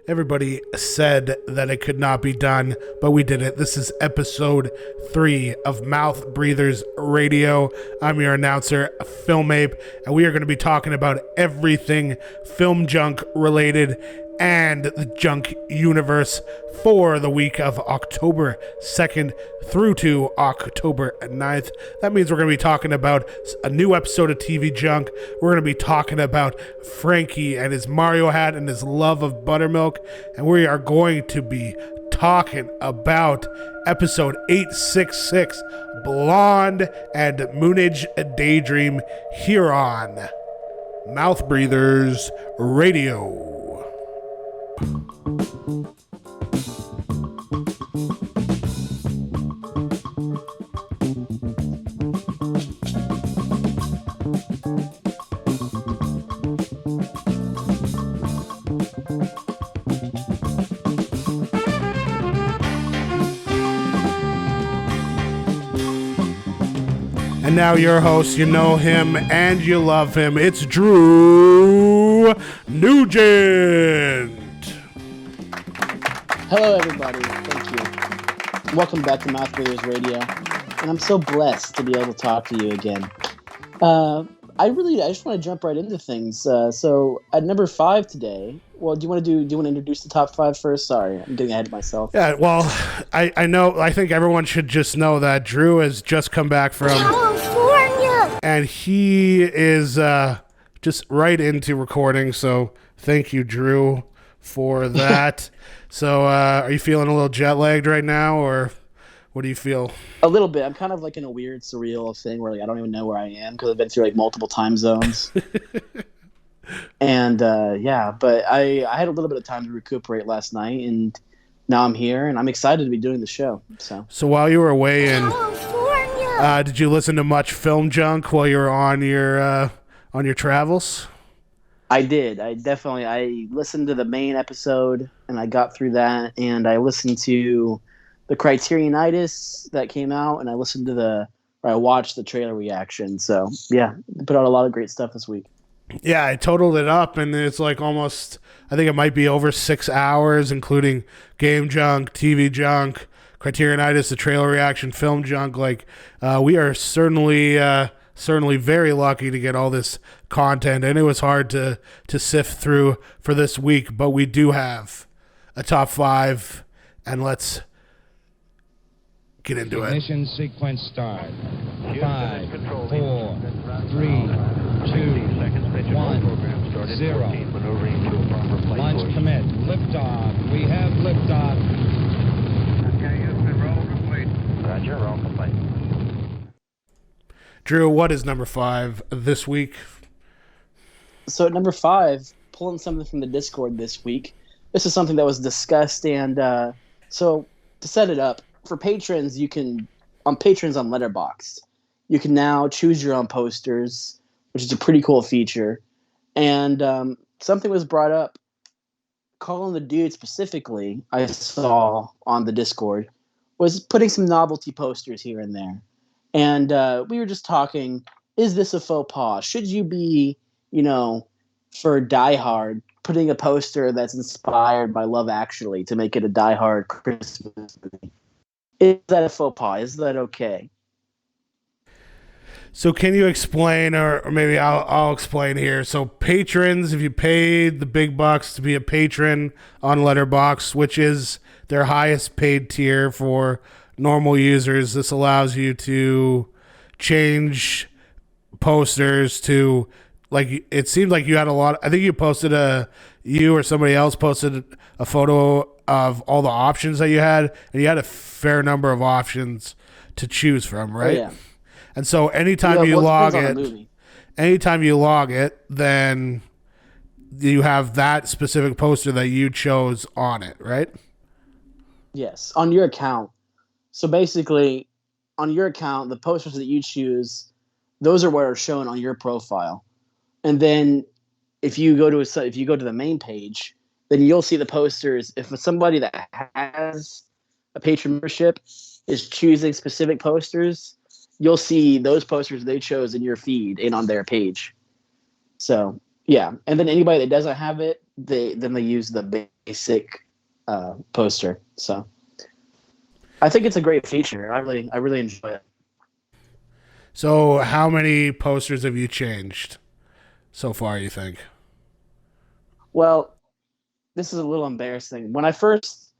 Everybody said that it could not be done, but we did it. This is episode 3 of Mouthbreathers Radio. I'm your announcer, FilmApe, and we are going to be talking about everything film junk related and the junk universe for the week of October 2nd through to October 9th. That means we're going to be talking about a new episode of TV Junk. We're going to be talking about Frankie and his Mario hat and his love of buttermilk. And we are going to be talking about episode 866, Blonde and Moonage Daydream, here on Mouthbreathers Radio. And now your host, you know him and you love him. It's Drew Nugent. Hello, everybody. Thank you. Welcome back to Mouthbreathers Radio. And I'm so blessed to be able to talk to you again. I just want to jump right into things. So at number 5 today, well, do you want to introduce the top 5 first? Sorry, I'm getting ahead of myself. Yeah, well, I think everyone should just know that Drew has just come back from California. And he is just right into recording. So thank you, Drew, for that. So are you feeling a little jet lagged right now, or what do you feel? A little bit. I'm kind of like in a weird, surreal thing where I don't even know where I am because I've been through multiple time zones. And but I had a little bit of time to recuperate last night, and now I'm here, and I'm excited to be doing the show. So while you were away did you listen to much film junk while you were on your travels? I did. I listened to the main episode, and I got through that, and I listened to the Criterionitis that came out, and I watched the trailer reaction. So yeah, they put out a lot of great stuff this week. Yeah, I totaled it up, and it's like almost, I think it might be over 6 hours, including game junk, TV junk, Criterionitis, the trailer reaction, film junk. We are certainly very lucky to get all this content, and it was hard to sift through for this week, but we do have a top 5, and let's get into it. Ignition sequence start. 5, 4, 3, 2, 1, 0. Launch commit. Liftoff. We have liftoff. Okay, Houston, roll complete. Roger, roll complete. Drew, what is number 5 this week? So at number 5, pulling something from the Discord this week. This is something that was discussed, and so to set it up, for patrons, you can, on patrons on Letterboxd, you can now choose your own posters, which is a pretty cool feature. And something was brought up, Calling the Dude specifically, I saw on the Discord, was putting some novelty posters here and there. And we were just talking, is this a faux pas? Should you be, for Die Hard, putting a poster that's inspired by Love Actually to make it a Die Hard Christmas movie? Is that a faux pas? Is that okay? So can you explain, or maybe I'll explain here. So patrons, if you paid the big bucks to be a patron on Letterboxd, which is their highest paid tier for normal users, this allows you to change posters to, it seemed like you had a lot. I think you or somebody else posted a photo of all the options that you had, and you had a fair number of options to choose from, right? Oh, yeah. And so anytime you log it, then you have that specific poster that you chose on it, right? Yes, on your account. So basically, on your account, the posters that you choose, those are what are shown on your profile. And then if you go to the main page, then you'll see the posters. If somebody that has a patron membership is choosing specific posters, you'll see those posters they chose in your feed and on their page. So yeah, and then anybody that doesn't have it, they use the basic poster. So I think it's a great feature. I really enjoy it. So how many posters have you changed so far, you think? Well, this is a little embarrassing. When it first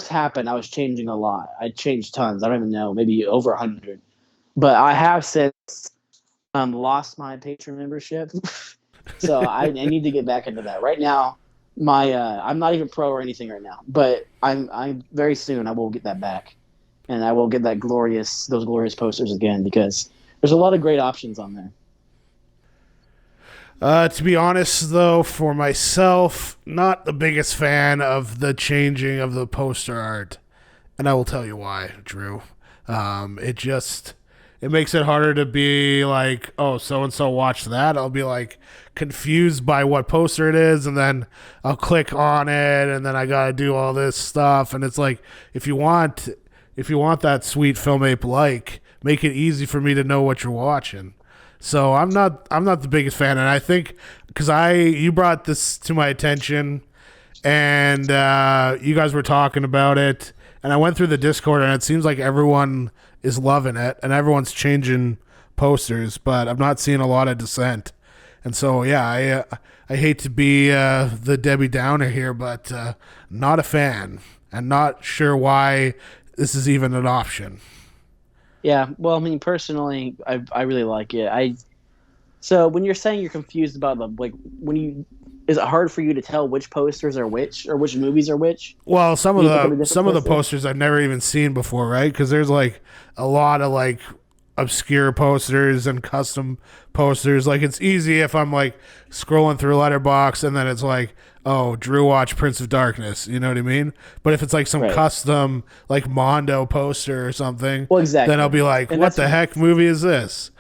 happened, I was changing a lot. I changed tons. I don't even know, maybe over 100. But I have since lost my Patreon membership, so I need to get back into that. Right now, my I'm not even pro or anything right now, but I'm very soon I will get that back, and I will get those glorious posters again because there's a lot of great options on there. To be honest, though, for myself, not the biggest fan of the changing of the poster art, and I will tell you why, Drew. It makes it harder to be like, oh, so and so watched that. I'll be like confused by what poster it is, and then I'll click on it, and then I gotta do all this stuff. And it's like, if you want that sweet FilmApe make it easy for me to know what you're watching. So I'm not the biggest fan, and I think because you brought this to my attention, and you guys were talking about it, and I went through the Discord, and it seems like everyone is loving it, and everyone's changing posters, but I'm not seeing a lot of dissent. And so yeah, I hate to be the Debbie Downer here, but not a fan, and not sure why this is even an option. Yeah, well, I mean, personally, I really like it. So when you're saying you're confused about is it hard for you to tell which posters are which or which movies are which? Well, some of the posters I've never even seen before, right? Because there's like a lot of like obscure posters and custom posters. Like it's easy if I'm like scrolling through Letterboxd and then it's like, oh, Drew watched Prince of Darkness, you know what I mean? But if it's like some custom like Mondo poster or something, well, exactly, then I'll be like, what the heck movie is this?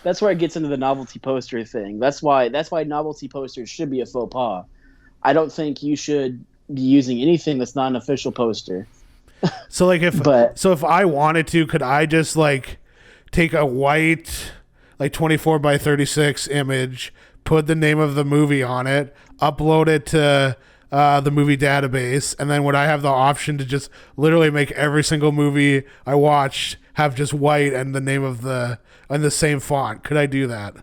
That's where it gets into the novelty poster thing. That's why novelty posters should be a faux pas. I don't think you should be using anything that's not an official poster. So like if I wanted to, could I just like take a white like 24 by 36 image, put the name of the movie on it, upload it to the movie database, and then would I have the option to just literally make every single movie I watched have just white and the name of the same font? Could I do that?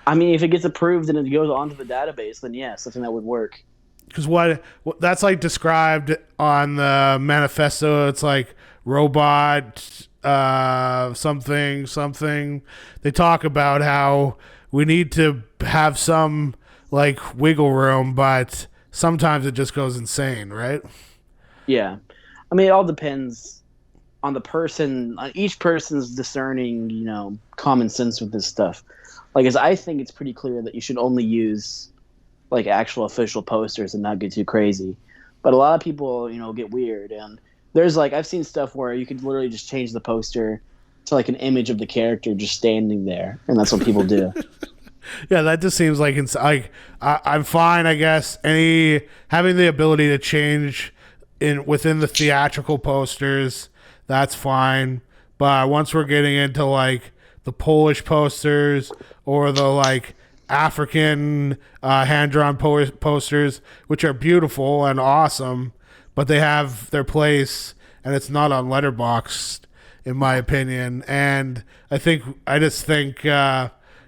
I mean, if it gets approved and it goes onto the database, then yes, I think that would work. Because what that's like described on the manifesto, it's like robot something. They talk about how we need to have some like wiggle room, but sometimes it just goes insane, right? Yeah. I mean, it all depends on the person, on each person's discerning, common sense with this stuff. Like, as I think it's pretty clear that you should only use like actual official posters and not get too crazy. But a lot of people, get weird. And there's like, I've seen stuff where you could literally just change the poster to like an image of the character just standing there. And that's what people do. Yeah, that just seems like it's like I'm fine, I guess. Having the ability to change within the theatrical posters, that's fine. But once we're getting into like the Polish posters or the like African hand-drawn posters, which are beautiful and awesome, but they have their place, and it's not on Letterboxd, in my opinion. And I just think.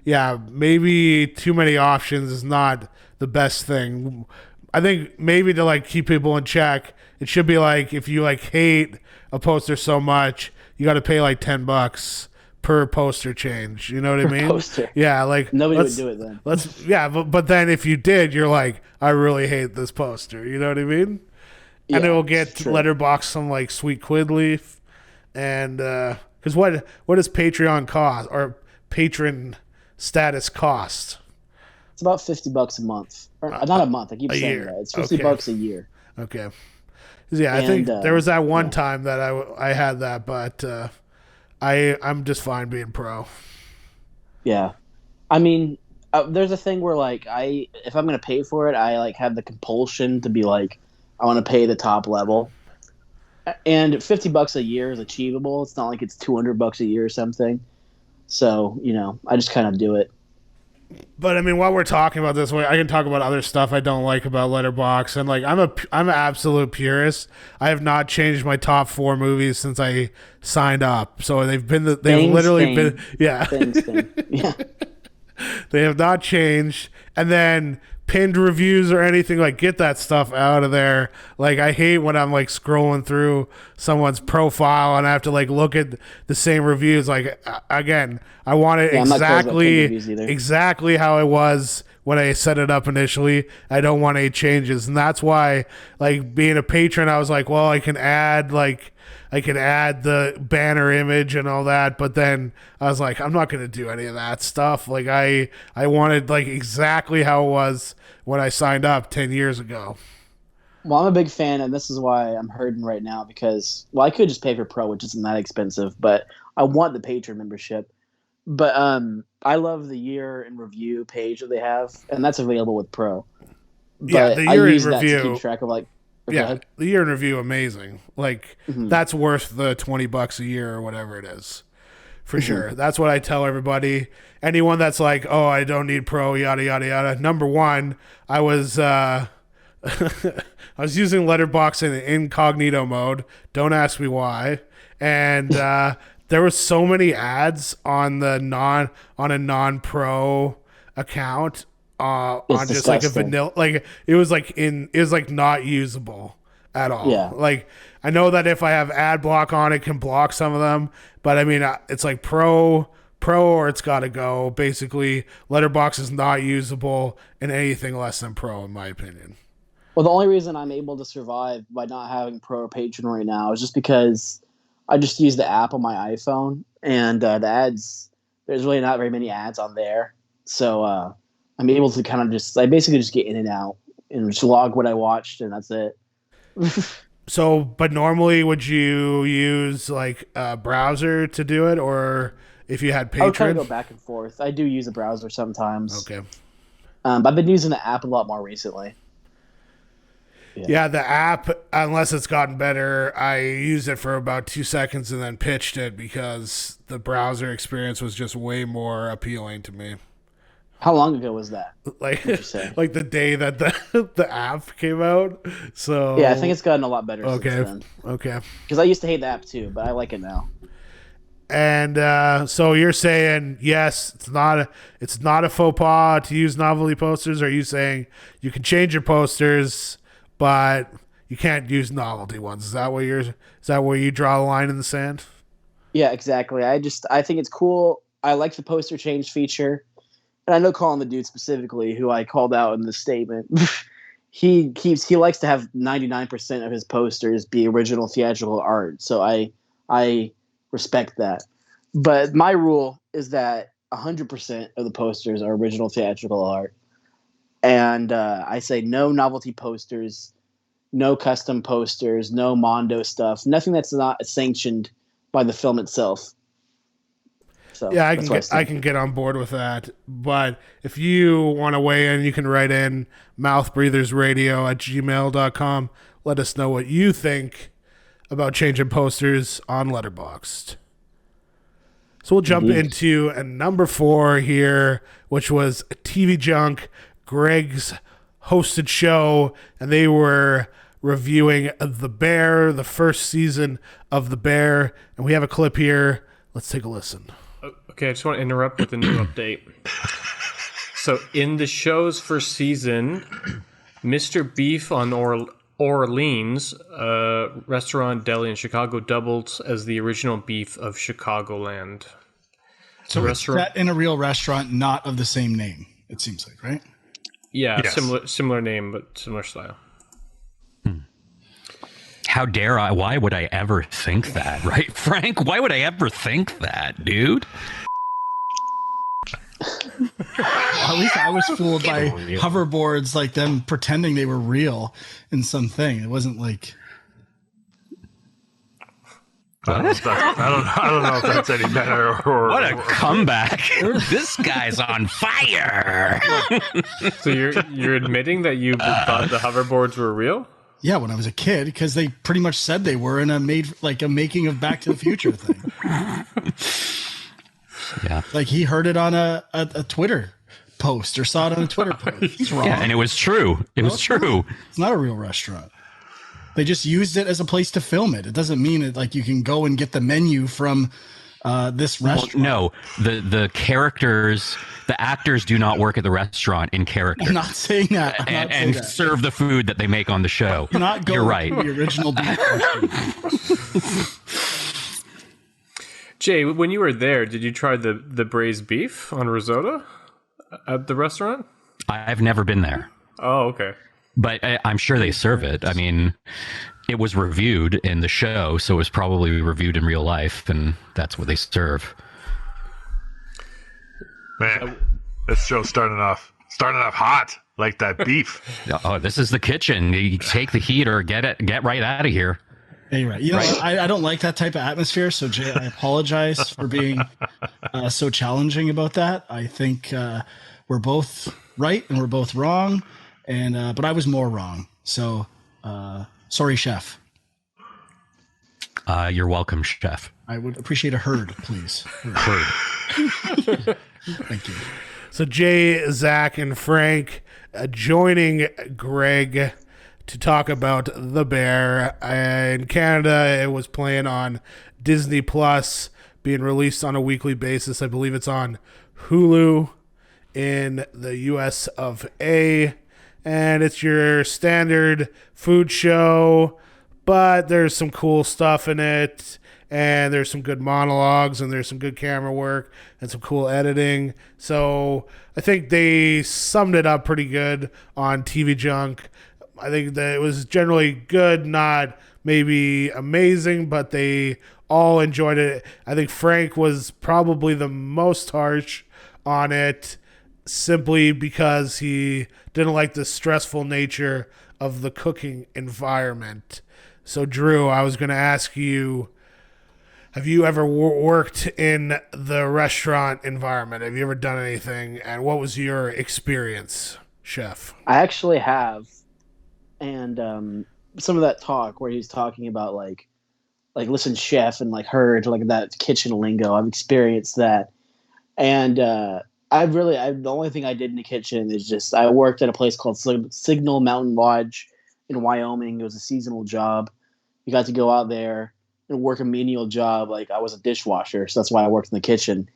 Yeah, maybe too many options is not the best thing. I think maybe to like keep people in check, it should be like if you like hate a poster so much, you got to pay like $10 per poster change. You know what I mean? Poster. Yeah, like nobody would do it then. But then if you did, you're like, I really hate this poster. You know what I mean? Yeah, and it will get Letterboxd some like sweet quid leaf, and because what does Patreon cost or patron status cost? It's about $50 a month, or not a month. I keep saying that it's $50 a year. Okay. Yeah, I think there was that one time that I had that, but I'm just fine being pro. Yeah, I mean, there's a thing where like if I'm gonna pay for it, I like have the compulsion to be like, I want to pay the top level, and $50 a year is achievable. It's not like it's $200 a year or something. So, I just kind of do it. But I mean, while we're talking about this, I can talk about other stuff I don't like about Letterboxd. And like, I'm an absolute purist. I have not changed my top 4 movies since I signed up. So they've literally been, yeah. Yeah. They have not changed. And then pinned reviews or anything, like, get that stuff out of there. Like, I hate when I'm like scrolling through someone's profile and I have to like look at the same reviews. Like, again, I want it exactly how it was when I set it up initially. I don't want any changes. And that's why, like, being a patron, I was like, well, I can add the banner image and all that, but then I was like, I'm not going to do any of that stuff. Like, I wanted like exactly how it was when I signed up 10 years ago. Well, I'm a big fan, and this is why I'm hurting right now because, well, I could just pay for Pro, which isn't that expensive, but I want the Patreon membership. But I love the year in review page that they have, and that's available with Pro. But yeah, the year I use in review. that to keep track of like. Yeah, the year in review, amazing. Like, that's worth the $20 a year or whatever it is, for sure. That's what I tell everybody. Anyone that's like, oh, I don't need Pro, yada yada yada. Number one, I was I was using Letterboxd in incognito mode. Don't ask me why. And there were so many ads on a non-pro account. On just disgusting. Like a vanilla, like it was like not usable at all. Yeah. Like, I know that if I have ad block on, it can block some of them, but I mean, it's like pro or it's got to go. Basically, Letterboxd is not usable in anything less than pro, in my opinion. Well, the only reason I'm able to survive by not having Pro or Patreon right now is just because I just use the app on my iPhone, and the ads, there's really not very many ads on there, so I'm able to kind of I basically just get in and out and just log what I watched, and that's it. So, but normally would you use like a browser to do it, or if you had Patreon? I would kind of go back and forth. I do use a browser sometimes. Okay. But I've been using the app a lot more recently. Yeah, the app, unless it's gotten better, I used it for about 2 seconds and then pitched it because the browser experience was just way more appealing to me. How long ago was that? Like the day that the app came out. So yeah, I think it's gotten a lot better. Okay, since then. Okay. Because I used to hate the app too, but I like it now. And so you're saying yes, it's not a faux pas to use novelty posters. Or are you saying you can change your posters, but you can't use novelty ones? Is that where you draw the line in the sand? Yeah, exactly. I think it's cool. I like the poster change feature. And I know Colin the Dude specifically, who I called out in the statement, he likes to have 99% of his posters be original theatrical art. So I respect that. But my rule is that 100% of the posters are original theatrical art. And I say no novelty posters, no custom posters, no Mondo stuff, nothing that's not sanctioned by the film itself. So yeah, I can get on board with that. But if you want to weigh in, you can write in mouthbreathersradio@gmail.com. Let us know what you think about changing posters on Letterboxd. So we'll jump into a number 4 here, which was TV Junk, Greg's hosted show, and they were reviewing The Bear, the first season of The Bear. And we have a clip here. Let's take a listen. Okay, I just want to interrupt with a new update. So in the show's first season, Mr. Beef on Orleans, restaurant deli in Chicago, doubled as the original beef of Chicagoland. So it's set in a real restaurant, not of the same name, it seems like, right? Yeah, yes. Similar name, but similar style. How dare I? Why would I ever think that, right, Frank? Why would I ever think that, dude? At least I was fooled by hoverboards, like them pretending they were real in something. It wasn't like. I don't know if that's any better. What a comeback! This guy's on fire. So you're admitting that you thought the hoverboards were real? Yeah, when I was a kid, because they pretty much said they were in a making of Back to the Future thing. Yeah, like he heard it on a Twitter post or saw it on a Twitter post. He's wrong. Yeah, and it was true. It was true. It's not a real restaurant. They just used it as a place to film it. It doesn't mean it like you can go and get the menu from this restaurant. No, the characters, the actors do not work at the restaurant in character. I'm not saying that. And serve the food that they make on the show. You're right. The original beef. Jay, when you were there, did you try the braised beef on risotto at the restaurant? I've never been there. Oh, okay. But I'm sure they serve it. I mean, it was reviewed in the show, so it was probably reviewed in real life, and that's what they serve. Man, this show's starting off hot, like that beef. Oh, this is the kitchen. You take the heat or get right out of here. Yeah, you're right. You know, I don't like that type of atmosphere. So, Jay, I apologize for being so challenging about that. I think we're both right and we're both wrong, and but I was more wrong. So, sorry, chef. You're welcome, chef. I would appreciate a herd, please. Herd. Thank you. So Jay, Zach, and Frank joining Greg to talk about The Bear. In Canada, it was playing on Disney Plus, being released on a weekly basis. I believe it's on Hulu in the US of A. And it's your standard food show, but there's some cool stuff in it. And there's some good monologues, and there's some good camera work, and some cool editing. So I think they summed it up pretty good on TV Junk. I think that it was generally good, not maybe amazing, but they all enjoyed it. I think Frank was probably the most harsh on it, simply because he didn't like the stressful nature of the cooking environment. So Drew, I was going to ask you, have you ever worked in the restaurant environment? Have you ever done anything? And what was your experience, chef? I actually have. And some of that talk where he's talking about like listen, chef, and like heard like that kitchen lingo. I've experienced that. And the only thing I did in the kitchen is just, I worked at a place called Signal Mountain Lodge in Wyoming. It was a seasonal job. You got to go out there and work a menial job. Like, I was a dishwasher, so that's why I worked in the kitchen.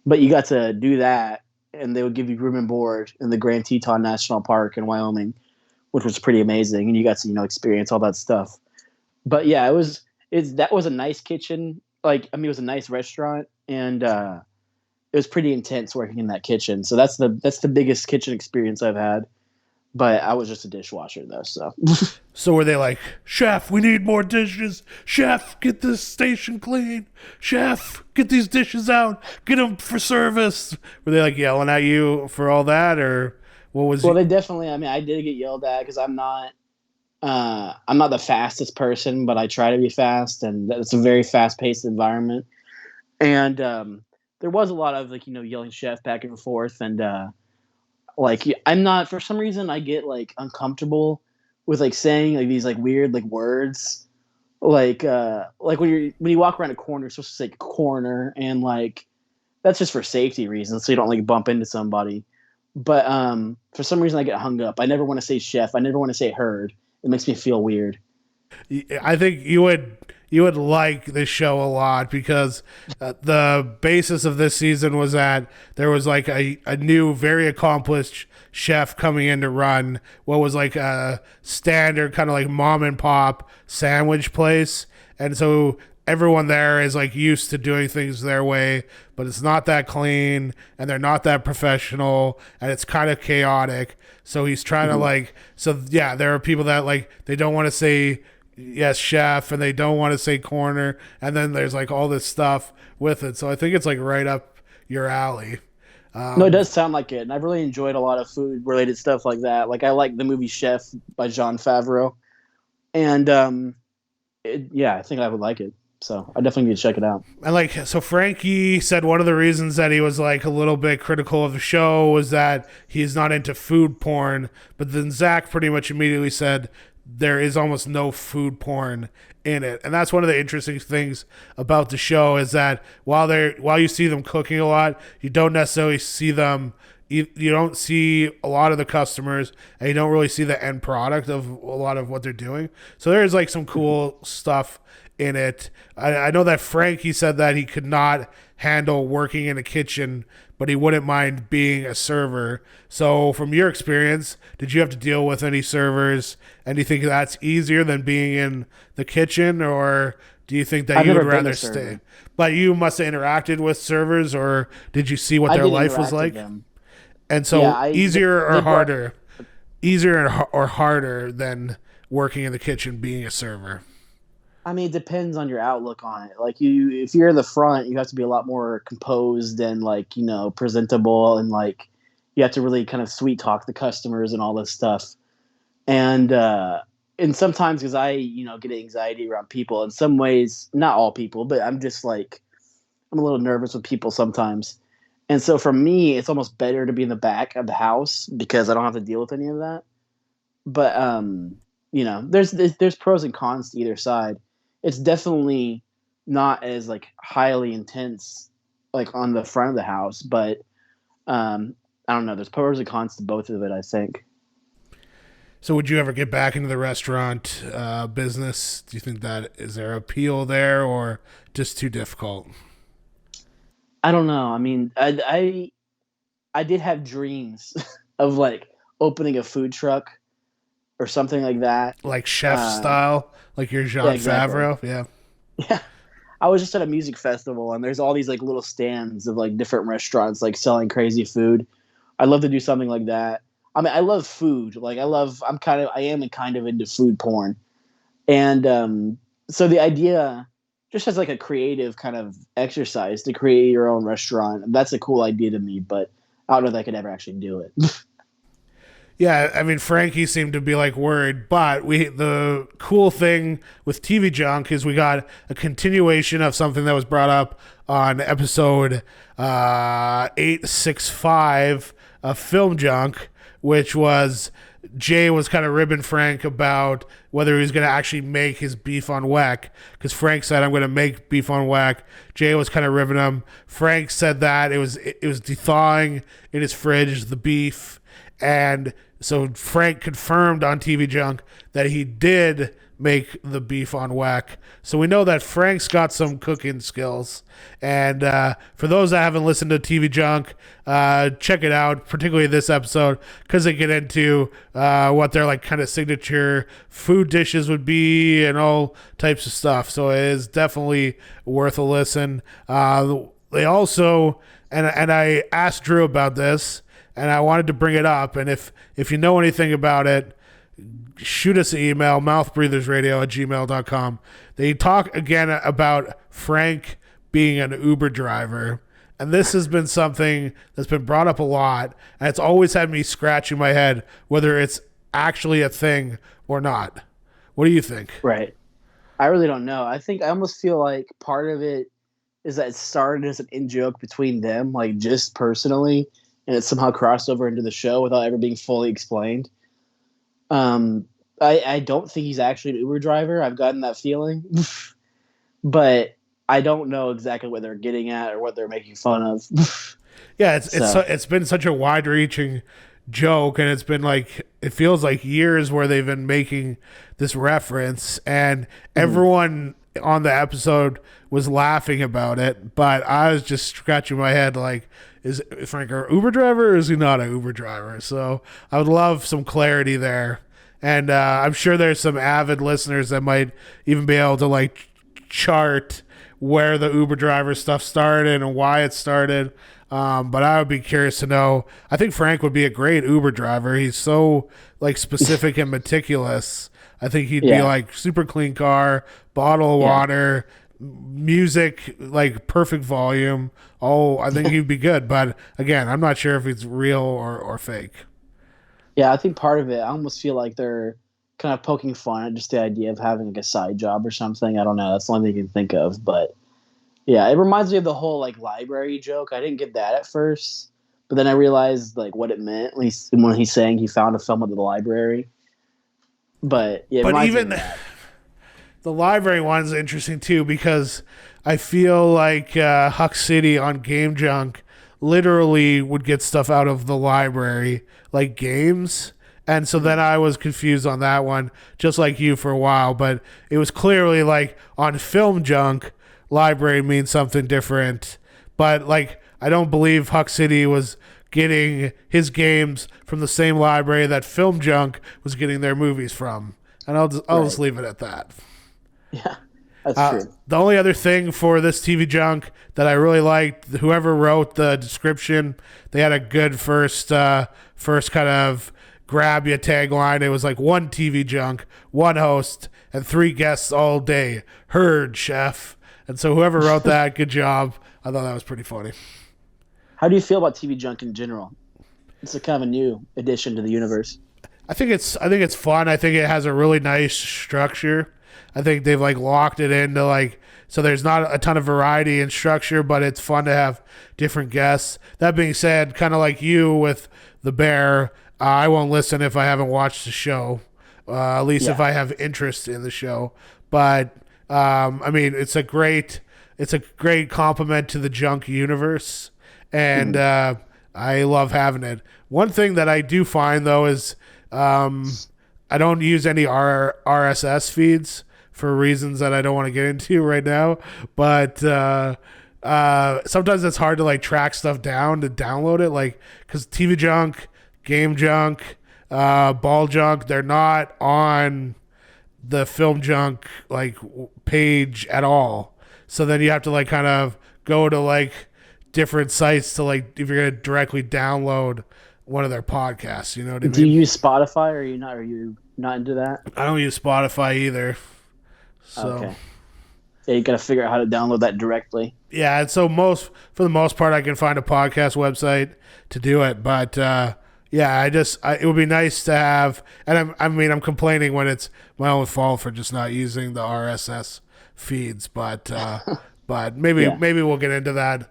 But you got to do that, and they would give you room and board in the Grand Teton National Park in Wyoming, which was pretty amazing. And you got to, experience all that stuff. But yeah, that was a nice kitchen. It was a nice restaurant, and it was pretty intense working in that kitchen. So that's the biggest kitchen experience I've had. But I was just a dishwasher, though, so. So were they like, chef, we need more dishes. Chef, get this station clean. Chef, get these dishes out. Get them for service. Were they like yelling at you for all that, or what was? Well, they definitely. I mean, I did get yelled at because I'm not the fastest person, but I try to be fast, and it's a very fast-paced environment. And there was a lot of yelling chef back and forth, and I'm not, for some reason I get uncomfortable with saying these weird words, when you walk around a corner, you're supposed to say corner, and that's just for safety reasons, so you don't bump into somebody. But for some reason I get hung up. I never want to say chef. I never want to say herd. It makes me feel weird. I think you would like this show a lot, because the basis of this season was that there was a new, very accomplished chef coming in to run what was a standard kind of mom and pop sandwich place. And so everyone there is used to doing things their way, but it's not that clean, and they're not that professional, and it's kind of chaotic. So he's trying to there are people that they don't want to say yes chef, and they don't want to say corner, and then there's all this stuff with it. So I think it's right up your alley. No, it does sound like it, and I've really enjoyed a lot of food related stuff like that. I like the movie Chef by Jon Favreau, and I think I would like it. So I definitely need to check it out. And so Frankie said one of the reasons that he was a little bit critical of the show was that he's not into food porn. But then Zach pretty much immediately said there is almost no food porn in it. And that's one of the interesting things about the show, is that while you see them cooking a lot, you don't necessarily see them you don't see a lot of the customers, and you don't really see the end product of a lot of what they're doing. So there's like some cool stuff in it. I know that Frank, he said that he could not handle working in a kitchen, but he wouldn't mind being a server. So from your experience, did you have to deal with any servers, and do you think that's easier than being in the kitchen, or do you think that I've you would never been rather a server. stay? But you must have interacted with servers, or did you see what their did life was interact with like? them. And so Yeah, easier they or brought- harder? Easier or harder than working in the kitchen being a server? I mean, it depends on your outlook on it. Like if you're in the front, you have to be a lot more composed and like, presentable, and like you have to really kind of sweet talk the customers and all this stuff. And sometimes, because I, get anxiety around people in some ways, not all people, but I'm just like, I'm a little nervous with people sometimes. And so for me, it's almost better to be in the back of the house because I don't have to deal with any of that. But, there's pros and cons to either side. It's definitely not as like highly intense, like on the front of the house, but I don't know. There's pros and cons to both of it, I think. So would you ever get back into the restaurant business? Do you think is there appeal there, or just too difficult? I don't know. I mean, I did have dreams of like opening a food truck or something like that. Like chef style, like your Jean exactly. Favreau? Yeah. Yeah. I was just at a music festival, and there's all these like little stands of like different restaurants like selling crazy food. I'd love to do something like that. I mean, I love food. Like I am kind of into food porn. And so the idea, just as like a creative kind of exercise to create your own restaurant, that's a cool idea to me, but I don't know if I could ever actually do it. Yeah, I mean, Frankie seemed to be like worried, but the cool thing with TV Junk is we got a continuation of something that was brought up on episode 865 of Film Junk, which was Jay was kind of ribbing Frank about whether he was going to actually make his beef on whack, because Frank said, I'm going to make beef on whack. Jay was kind of ribbing him. Frank said that it was thawing in his fridge, the beef. And so Frank confirmed on TV Junk that he did make the beef on whack. So we know that Frank's got some cooking skills. And for those that haven't listened to TV Junk, check it out, particularly this episode, because they get into what their like kind of signature food dishes would be and all types of stuff. So it is definitely worth a listen. They also, and I asked Drew about this, and I wanted to bring it up. And if you know anything about it, shoot us an email, mouthbreathersradio@gmail.com. They talk again about Frank being an Uber driver. And this has been something that's been brought up a lot. And it's always had me scratching my head whether it's actually a thing or not. What do you think? Right. I really don't know. I almost feel like part of it is that it started as an in-joke between them, like just personally, and it somehow crossed over into the show without ever being fully explained. I don't think he's actually an Uber driver. I've gotten that feeling. But I don't know exactly what they're getting at or what they're making fun of. Yeah, it's been such a wide-reaching joke, and it's been like, it feels like years where they've been making this reference, and everyone on the episode was laughing about it, but I was just scratching my head like, is Frank an Uber driver or is he not an Uber driver? So I would love some clarity there. And I'm sure there's some avid listeners that might even be able to like chart where the Uber driver stuff started and why it started. But I would be curious to know. I think Frank would be a great Uber driver. He's so like specific and meticulous. I think he'd be like super clean car, bottle of water, music, like perfect volume. Oh, I think he'd be good. But again, I'm not sure if it's real or fake. Yeah, I think part of it, I almost feel like they're kind of poking fun at just the idea of having like a side job or something. I don't know. That's the only thing I can think of. But yeah, it reminds me of the whole like library joke. I didn't get that at first, but then I realized like what it meant, at least when he's saying he found a film at the library. But yeah, but even the library one's interesting too, because I feel like Huck City on Game Junk literally would get stuff out of the library, like games. And so then I was confused on that one, just like you for a while. But it was clearly like on Film Junk, library means something different. But like, I don't believe Huck City was getting his games from the same library that Film Junk was getting their movies from. And I'll just leave it at that. Yeah, that's true. The only other thing for this TV Junk that I really liked, whoever wrote the description, they had a good first kind of grab you tagline. It was like one TV Junk, one host, and 3 guests all day. Heard, chef. And so whoever wrote that, good job. I thought that was pretty funny. How do you feel about TV Junk in general? It's a kind of a new addition to the universe. I think it's fun. I think it has a really nice structure. I think they've like locked it into like, so there's not a ton of variety in structure, but it's fun to have different guests. That being said, kind of like you with The Bear, I won't listen if I haven't watched the show, at least if I have interest in the show. But I mean, it's a great compliment to the Junk universe, and I love having it. One thing that I do find though is I don't use any RSS feeds for reasons that I don't want to get into right now. But sometimes it's hard to like track stuff down to download it, like because TV Junk, Game Junk, Ball Junk, they're not on the Film Junk like page at all. So then you have to like kind of go to like different sites to like if you're gonna directly download one of their podcasts. You know what I mean? Do you use Spotify, or are you not? Are you not into that? I don't use Spotify either. So. Okay. Yeah, you got to figure out how to download that directly. Yeah, and so for the most part, I can find a podcast website to do it. But yeah, it would be nice to have. And I'm complaining when it's my own fault for just not using the RSS feeds. But maybe we'll get into that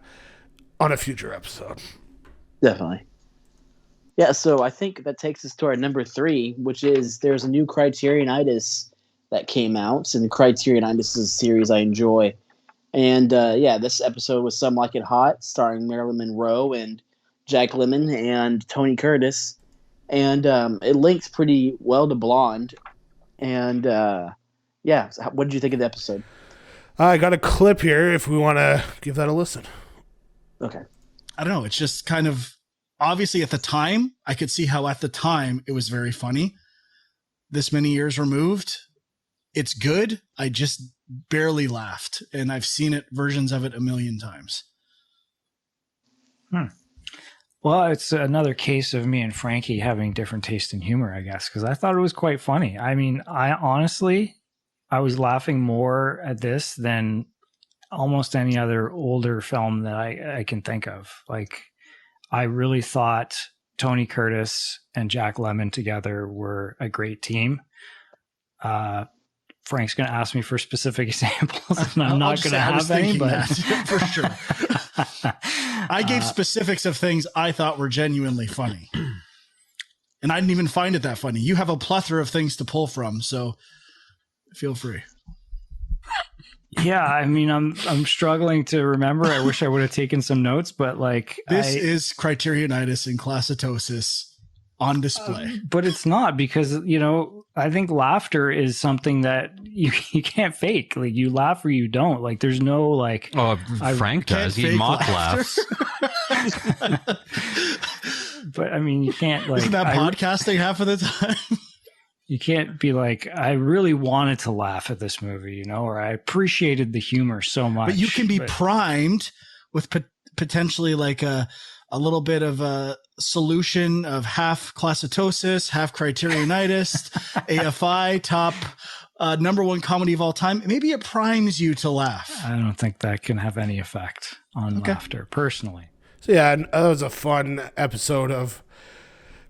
on a future episode. Definitely. Yeah, so I think that takes us to our number 3, which is there's a new Criterionitis that came out, and Criterionitis is a series I enjoy. And this episode was Some Like It Hot, starring Marilyn Monroe and Jack Lemmon and Tony Curtis. And it links pretty well to Blonde. And so what did you think of the episode? I got a clip here if we want to give that a listen. Okay. I don't know. It's just kind of obviously at the time, I could see how at the time it was very funny. This many years removed, it's good. I just barely laughed, and I've seen versions of it a million times. Well, it's another case of me and Frankie having different taste in humor, I guess, because I thought it was quite funny. I mean, I was laughing more at this than almost any other older film that I can think of. Like, I really thought Tony Curtis and Jack Lemmon together were a great team. Frank's going to ask me for specific examples, and I'm not going to have any, but for sure. I gave specifics of things I thought were genuinely funny, and I didn't even find it that funny. You have a plethora of things to pull from, so feel free. Yeah, I mean, I'm struggling to remember. I wish I would have taken some notes, but like this is Criterionitis and classitosis on display. But it's not, because I think laughter is something that you can't fake. Like, you laugh or you don't. Like, there's no like. Oh, Frank does. He mock laughs. But I mean, you can't like. Isn't that podcasting half of the time? You can't be like, I really wanted to laugh at this movie, or I appreciated the humor so much. But you can be primed with potentially like a little bit of a solution of half classitosis, half Criterionitis, AFI, top number 1 comedy of all time. Maybe it primes you to laugh. I don't think that can have any effect on laughter, personally. So yeah, that was a fun episode of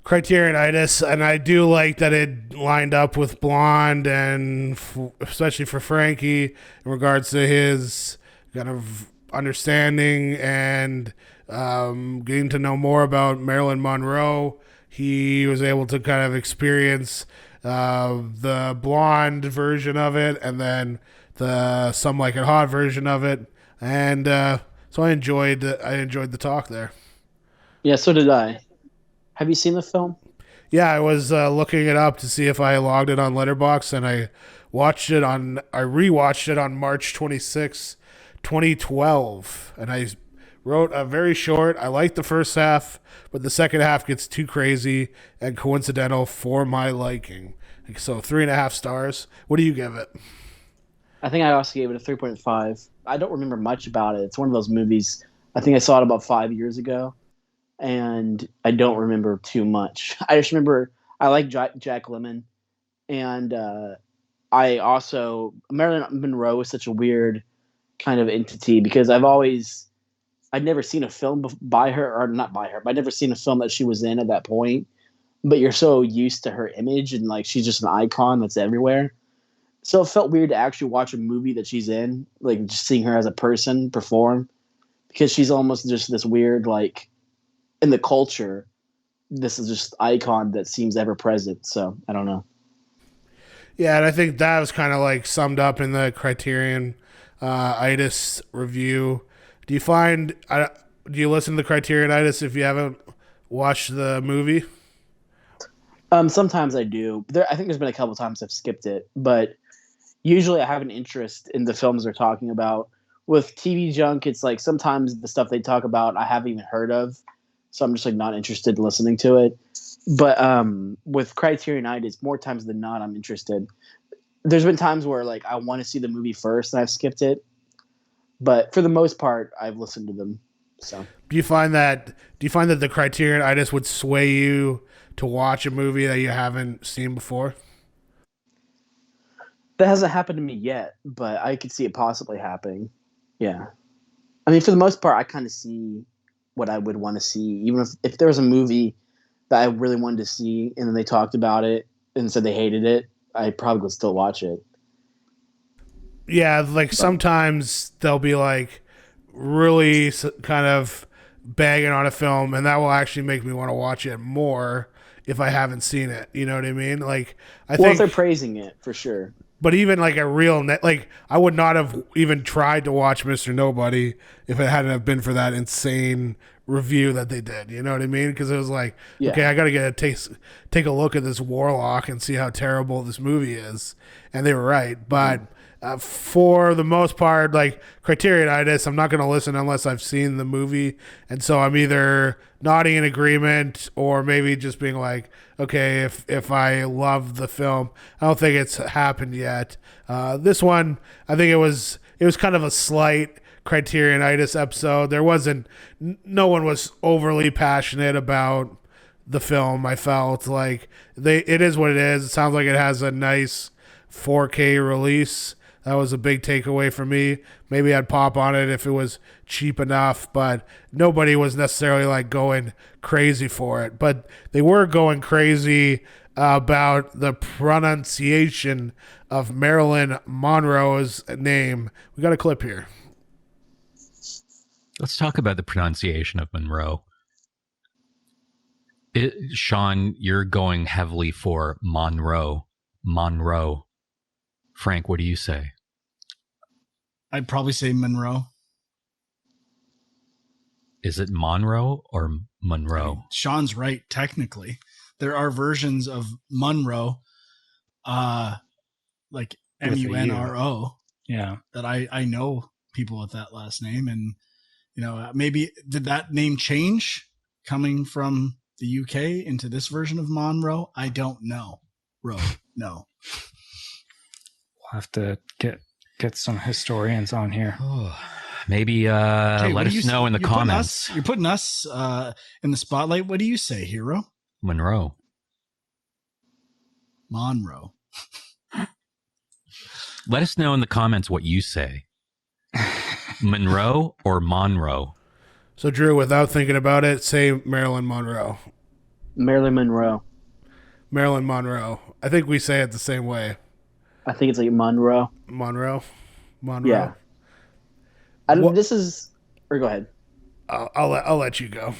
Criterionitis, and I do like that it lined up with Blonde, and especially for Frankie in regards to his kind of understanding and getting to know more about Marilyn Monroe. He was able to kind of experience the Blonde version of it, and then the Some Like It Hot version of it, and so I enjoyed the talk there. Yeah, so did I. Have you seen the film? Yeah, I was looking it up to see if I logged it on Letterboxd, and I rewatched it on March 26, 2012, and I wrote a very short. I liked the first half, but the second half gets too crazy and coincidental for my liking. So 3.5 stars. What do you give it? I think I also gave it a 3.5. I don't remember much about it. It's one of those movies. I think I saw it about 5 years ago, and I don't remember too much. I just remember I like Jack Lemmon, and I also Marilyn Monroe is such a weird kind of entity because I'd never seen a film by her, or not by her, but I'd never seen a film that she was in at that point. But you're so used to her image, and like she's just an icon that's everywhere. So it felt weird to actually watch a movie that she's in, like just seeing her as a person perform, because she's almost just this weird, like in the culture, this is just icon that seems ever present. So I don't know. Yeah, and I think that was kind of like summed up in the Criterion itis review. Do you listen to the Criterion itis if you haven't watched the movie? Sometimes I do. I think there's been a couple times I've skipped it, but usually I have an interest in the films they're talking about. With TV Junk, it's like sometimes the stuff they talk about I haven't even heard of, so I'm just like not interested in listening to it. But with Criterionitis, more times than not, I'm interested. There's been times where like I want to see the movie first and I've skipped it, but for the most part, I've listened to them. So do you find that the Criterionitis would sway you to watch a movie that you haven't seen before? That hasn't happened to me yet, but I could see it possibly happening. Yeah. I mean, for the most part, I kind of see what I would want to see. Even if there was a movie that I really wanted to see and then they talked about it and said they hated it, I probably would still watch it. Yeah, like sometimes they'll be like really kind of bagging on a film, and that will actually make me want to watch it more if I haven't seen it. You know what I mean? Like, I think if they're praising it, for sure. But even like a real like I would not have even tried to watch Mr. Nobody if it hadn't have been for that insane review that they did. You know what I mean? Because it was like, okay, I got to take a look at this Warlock and see how terrible this movie is, and they were right. But for the most part, like Criterionitis, I'm not going to listen unless I've seen the movie, and so I'm either nodding in agreement or maybe just being like, okay, if I love the film. I don't think it's happened yet. This one, I think it was kind of a slight Criterionitis episode. No one was overly passionate about the film. I felt like it is what it is. It sounds like it has a nice 4K release. That was a big takeaway for me. Maybe I'd pop on it if it was cheap enough, but nobody was necessarily like going crazy for it. But they were going crazy about the pronunciation of Marilyn Monroe's name. We got a clip here. Let's talk about the pronunciation of Monroe. Sean, you're going heavily for Monroe. Frank, what do you say? I'd probably say Monroe. Is it Monroe or Monroe? I mean, Sean's right, technically. There are versions of Monroe, like Munro. Yeah. That I know people with that last name. And, maybe did that name change coming from the UK into this version of Monroe? I don't know. No. We'll have to get some historians on here. Maybe let us know in the comments. You're putting us in the spotlight. What do you say, hero? Monroe. Let us know in the comments what you say. Monroe or Monroe? So, Drew, without thinking about it, say Marilyn Monroe. Marilyn Monroe. Marilyn Monroe. I think we say it the same way. I think it's like Monroe. Monroe. Yeah. Or go ahead. I'll let you go.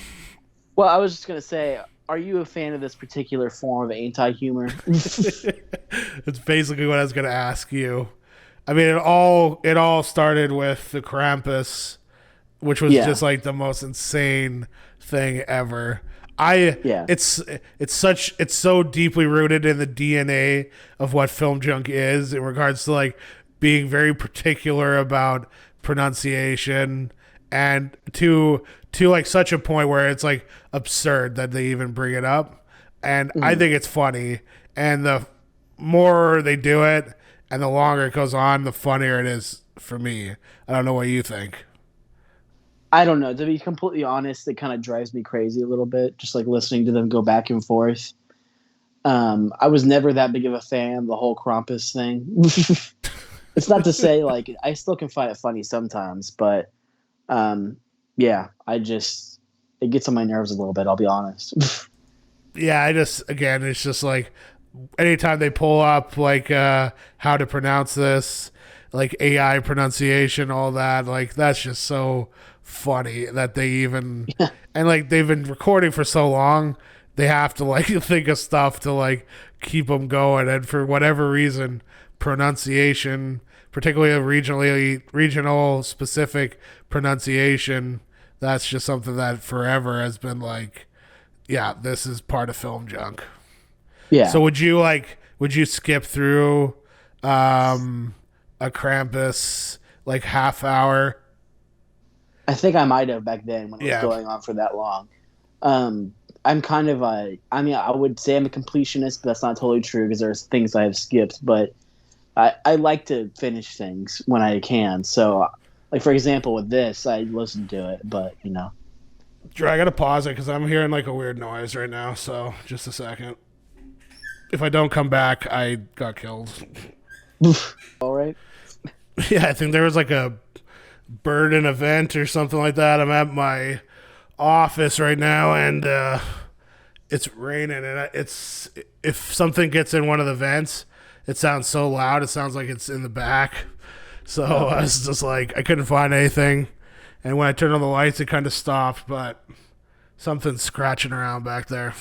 Well, I was just gonna say, are you a fan of this particular form of anti-humor? It's basically what I was gonna ask you. I mean, it all started with the Krampus, which was just like the most insane thing ever. Yeah. It's so deeply rooted in the DNA of what Film Junk is in regards to like being very particular about pronunciation, and to like such a point where it's like absurd that they even bring it up. And I think it's funny, and the more they do it and the longer it goes on, the funnier it is for me. I don't know what you think. I don't know. To be completely honest, it kind of drives me crazy a little bit, just like listening to them go back and forth. I was never that big of a fan of the whole Krampus thing. It's not to say like I still can find it funny sometimes, but yeah, it gets on my nerves a little bit. I'll be honest. Yeah, it's just like anytime they pull up like how to pronounce this, like AI pronunciation, all that, like that's just so funny that they even and like they've been recording for so long, they have to like think of stuff to like keep them going, and for whatever reason, pronunciation, particularly regional specific pronunciation, that's just something that forever has been like, yeah, this is part of Film Junk. Yeah. So would you skip through a Krampus like half hour? I think I might have back then when it was going on for that long. I'm kind of I would say I'm a completionist, but that's not totally true because there's things I have skipped. But I like to finish things when I can. So, like for example, with this, I listened to it, but you know. Drew, I gotta pause it because I'm hearing like a weird noise right now. So just a second. If I don't come back, I got killed. All right. Yeah, I think there was like a bird in a vent or something like that. I'm at my office right now, and it's raining, and it's if something gets in one of the vents, it sounds so loud. It sounds like it's in the back. So I was just like, I couldn't find anything, and when I turned on the lights, it kind of stopped, but something's scratching around back there.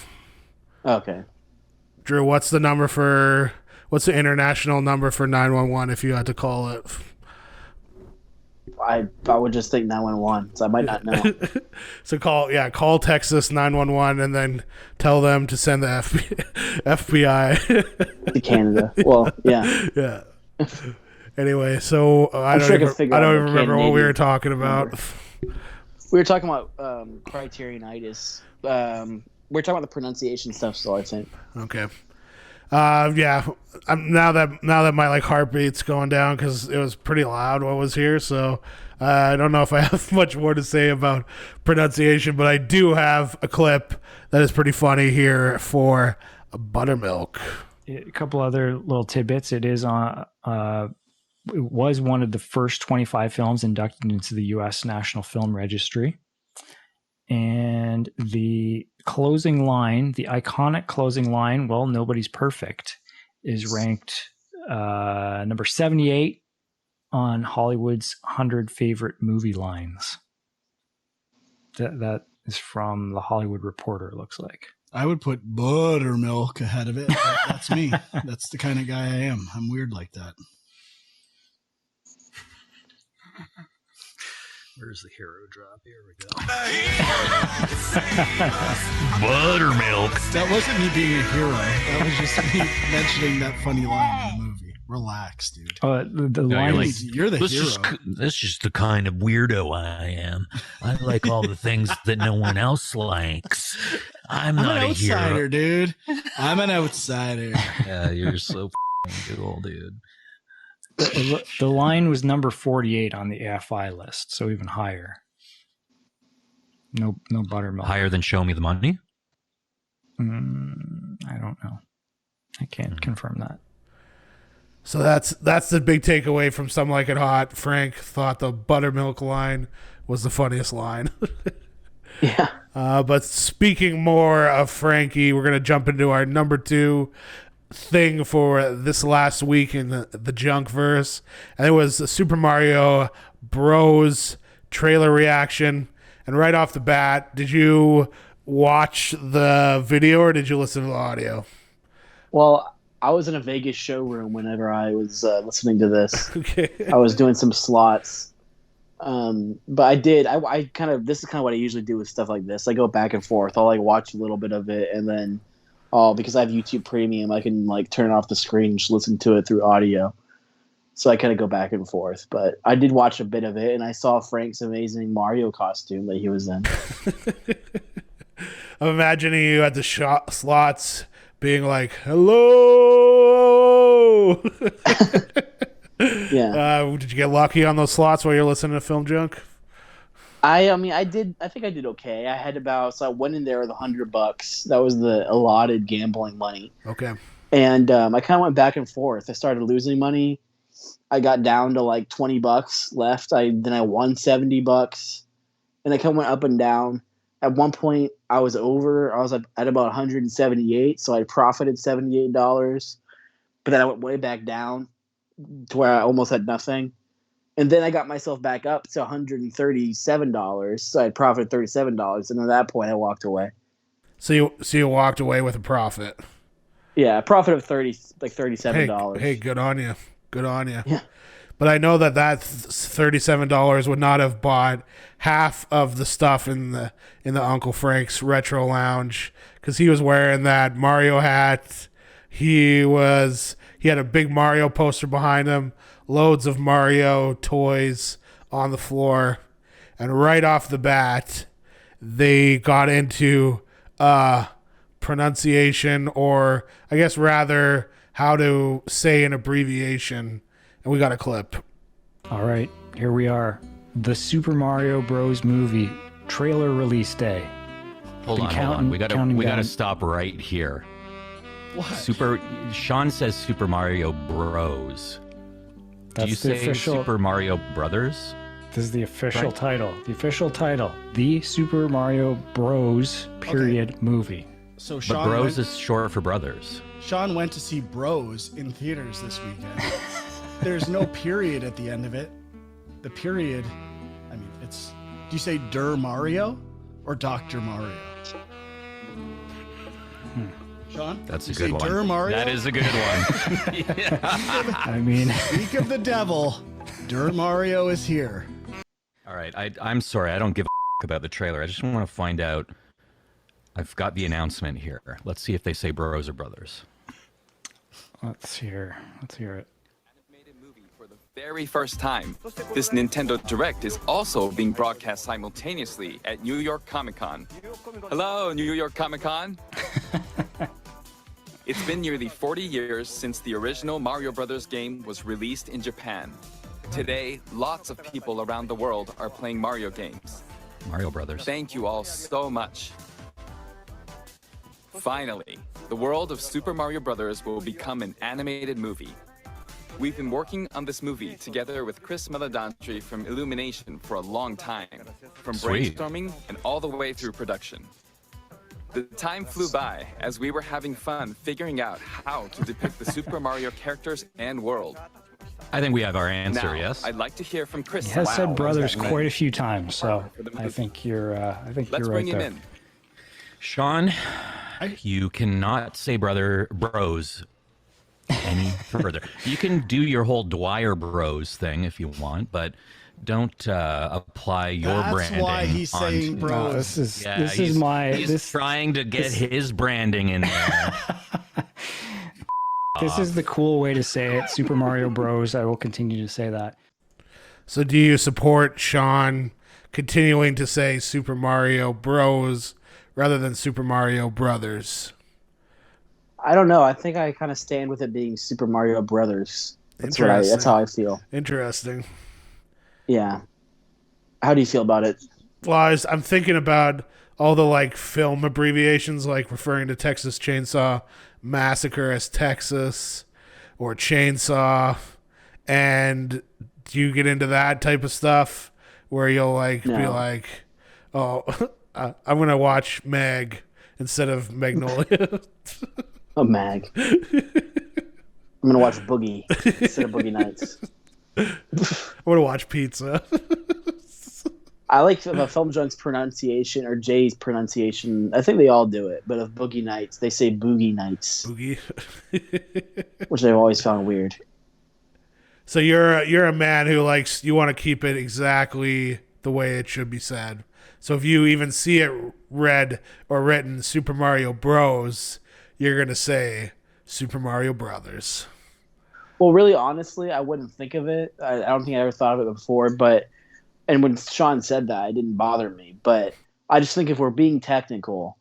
Okay. Drew, what's the international number for 911 if you had to call it? I would just think 911, so I might not know. So call Texas 911 and then tell them to send the FBI to Canada. Well, yeah. Yeah. Anyway, so I don't even remember what we were talking about. We were talking about criterionitis. We're talking about the pronunciation stuff still, I think. Okay. Yeah. Now that my like heartbeat's going down because it was pretty loud what was here, so I don't know if I have much more to say about pronunciation, but I do have a clip that is pretty funny here for Buttermilk. A couple other little tidbits. It is on. It was one of the first 25 films inducted into the U.S. National Film Registry. And the closing line, the iconic closing line, well, nobody's perfect, is ranked number 78 on Hollywood's 100 favorite movie lines. That is from The Hollywood Reporter, it looks like. I would put Buttermilk ahead of it. That's me. That's the kind of guy I am. I'm weird like that. Where's the hero drop? Here we go. Buttermilk. That wasn't me being a hero. That was just me mentioning that funny line in the movie. Relax, dude. The line like, you're the hero. That's just the kind of weirdo I am. I like all the things that no one else likes. I'm not an a outsider, hero. dude. I'm an outsider. Yeah, you're so cool, dude. The line was number 48 on the AFI list, so even higher. No Buttermilk. Higher than Show Me the Money? I don't know. I can't confirm that. So that's the big takeaway from Some Like It Hot. Frank thought the Buttermilk line was the funniest line. Yeah. But speaking more of Frankie, we're going to jump into our number 2 thing for this last week in the Junkverse, and it was the Super Mario Bros. Trailer reaction. And right off the bat, did you watch the video or did you listen to the audio? Well, I was in a Vegas showroom whenever I was listening to this. Okay. I was doing some slots. But I kind of, this is kind of what I usually do with stuff like this. I go back and forth. I'll like watch a little bit of it, and then because I have YouTube Premium, I can like turn off the screen and just listen to it through audio. So I kind of go back and forth. But I did watch a bit of it, and I saw Frank's amazing Mario costume that he was in. I'm imagining you at the slots being like, hello. Yeah. Did you get lucky on those slots while you're listening to Film Junk? I mean, I think I did okay. I had so I went in there with $100. That was the allotted gambling money. Okay. And I kind of went back and forth. I started losing money. I got down to like $20 left. Then I won $70, and I kind of went up and down. At one point, I was at about 178, so I profited $78. But then I went way back down to where I almost had nothing. And then I got myself back up to $137, so I profited $37. And at that point, I walked away. So you walked away with a profit. Yeah, a profit of $37. Hey, good on you. Good on you. Yeah. But I know that $37 would not have bought half of the stuff in the Uncle Frank's Retro Lounge, because he was wearing that Mario hat. He had a big Mario poster behind him, loads of Mario toys on the floor, and right off the bat, they got into pronunciation, or I guess rather how to say an abbreviation, and we got a clip. All right, here we are. The Super Mario Bros. Movie trailer release day. Hold on. We gotta stop right here. What? Sean says Super Mario Bros. That's Do you the say official, Super Mario Brothers? This is the official title. The official title. The Super Mario Bros. Movie. So But Bros is short for brothers. Sean went to see Bros in theaters this weekend. There's no period at the end of it. The period, I mean, do you say Der Mario or Dr. Mario? Sean? That's a good one. Der Mario? That is a good one. I mean, Speak of the devil, Der Mario is here. All right, I'm sorry. I don't give a about the trailer. I just want to find out. I've got the announcement here. Let's see if they say Bros or Brothers. let's hear it. Very first time, this Nintendo Direct is also being broadcast simultaneously at New York Comic Con. Hello, New York Comic Con. It's been nearly 40 years since the original Mario Brothers game was released in Japan. Today, lots of people around the world are playing Mario games. Mario Brothers. Thank you all so much. Finally, the world of Super Mario Brothers will become an animated movie. We've been working on this movie together with Chris Meledandri from Illumination for a long time, from Sweet. brainstorming and all the way through production. The time flew by as we were having fun figuring out how to depict the Super Mario characters and world. I think we have our answer, Now, yes? I'd like to hear from Chris. He has Wow, said brothers what does that quite mean? a few times, so For the I movie. think you're Let's right bring him there. in. Sean, you cannot say bros any further. You can do your whole Dwyer Bros thing if you want, but don't apply your That's branding. why he's saying onto- bros. No, this is He's trying to get his branding in there. This is the cool way to say it. Super Mario Bros. I will continue to say that. So do you support Sean continuing to say Super Mario Bros. Rather than Super Mario Brothers? I don't know. I think I kind of stand with it being Super Mario Brothers. That's how I feel. Interesting. Yeah. How do you feel about it? Well, I'm thinking about all the like film abbreviations, like referring to Texas Chainsaw Massacre as Texas or Chainsaw. And do you get into that type of stuff where you'll like be like, oh, I'm going to watch Meg instead of Magnolia? Oh, Mag. I'm going to watch Boogie instead of Boogie Nights. I'm going to watch Pizza. I like Film Junk's pronunciation or Jay's pronunciation. I think they all do it, but of Boogie Nights, they say Boogie Nights. Boogie. Which I've always found weird. So you're a man who likes, you want to keep it exactly the way it should be said. So if you even see it read or written Super Mario Bros, you're gonna say Super Mario Brothers. Well, really, honestly, I wouldn't think of it. I don't think I ever thought of it before. And when Sean said that, it didn't bother me. But I just think if we're being technical,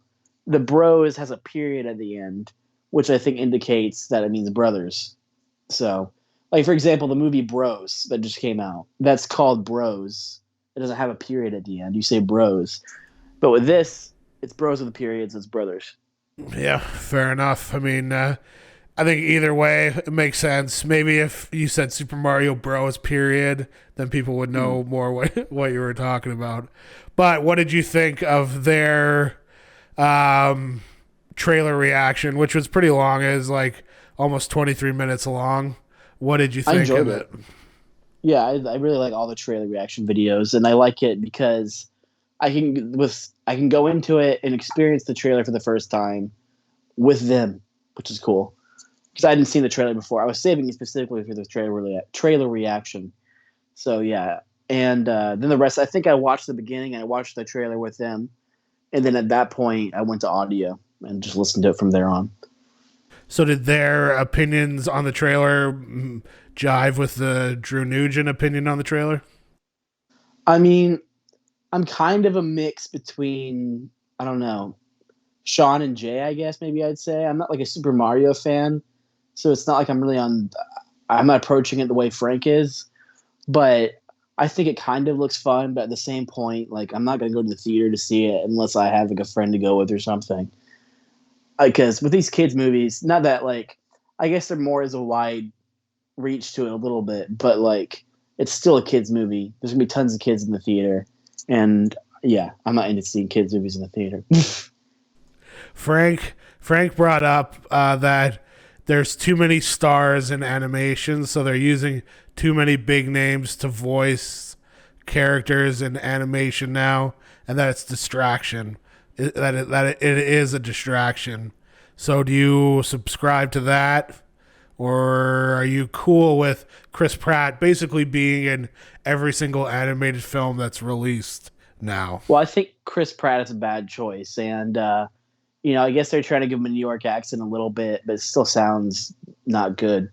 the Bros has a period at the end, which I think indicates that it means brothers. So, like for example, the movie Bros that just came out, that's called Bros. It doesn't have a period at the end. You say Bros. But with this, it's Bros with a period, so it's brothers. Yeah, fair enough. I mean, I think either way, it makes sense. Maybe if you said Super Mario Bros. Period, then people would know more what you were talking about. But what did you think of their trailer reaction, which was pretty long? It was like almost 23 minutes long. What did you think of it? Yeah, I really like all the trailer reaction videos, and I like it because I can go into it and experience the trailer for the first time with them, which is cool. Because I hadn't seen the trailer before. I was saving it specifically for the trailer reaction. So yeah, and then the rest. I think I watched the beginning. I watched the trailer with them, and then at that point, I went to audio and just listened to it from there on. So did their opinions on the trailer jive with the Drew Nugent opinion on the trailer? I mean, I'm kind of a mix between, I don't know, Sean and Jay, I guess maybe I'd say. I'm not like a Super Mario fan, so it's not like I'm not approaching it the way Frank is, but I think it kind of looks fun, but at the same point, like I'm not going to go to the theater to see it unless I have like a friend to go with or something. Because with these kids movies, not that like, I guess there more is a wide reach to it a little bit, but like it's still a kids movie. There's gonna be tons of kids in the theater, and yeah, I'm not into seeing kids movies in the theater. Frank brought up that there's too many stars in animation, so they're using too many big names to voice characters in animation now, and that it's distraction. That it is a distraction. So do you subscribe to that? Or are you cool with Chris Pratt basically being in every single animated film that's released now? Well, I think Chris Pratt is a bad choice. And, I guess they're trying to give him a New York accent a little bit, but it still sounds not good.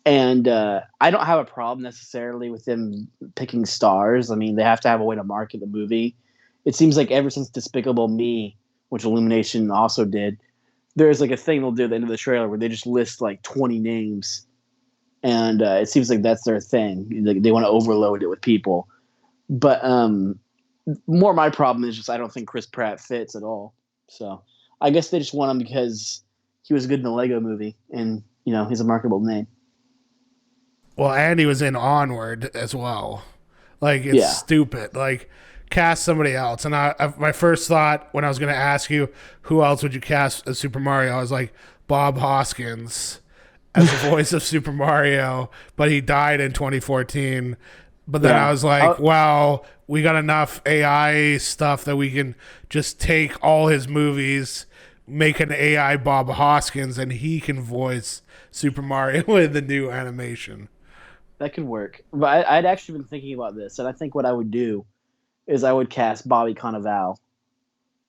And I don't have a problem necessarily with them picking stars. I mean, they have to have a way to market the movie. It seems like ever since Despicable Me, which Illumination also did, there's like a thing they'll do at the end of the trailer where they just list like 20 names. And it seems like that's their thing. Like, they want to overload it with people. But more my problem is just I don't think Chris Pratt fits at all. So I guess they just want him because he was good in the Lego movie. And, he's a marketable name. Well, and he was in Onward as well. Like, it's stupid. Like, cast somebody else. And my first thought when I was going to ask you who else would you cast as Super Mario, I was like, Bob Hoskins as the voice of Super Mario, but he died in 2014. But then I was like, wow, we got enough AI stuff that we can just take all his movies, make an AI Bob Hoskins, and he can voice Super Mario in the new animation. That could work. But I'd actually been thinking about this, and I think what I would do is I would cast Bobby Cannavale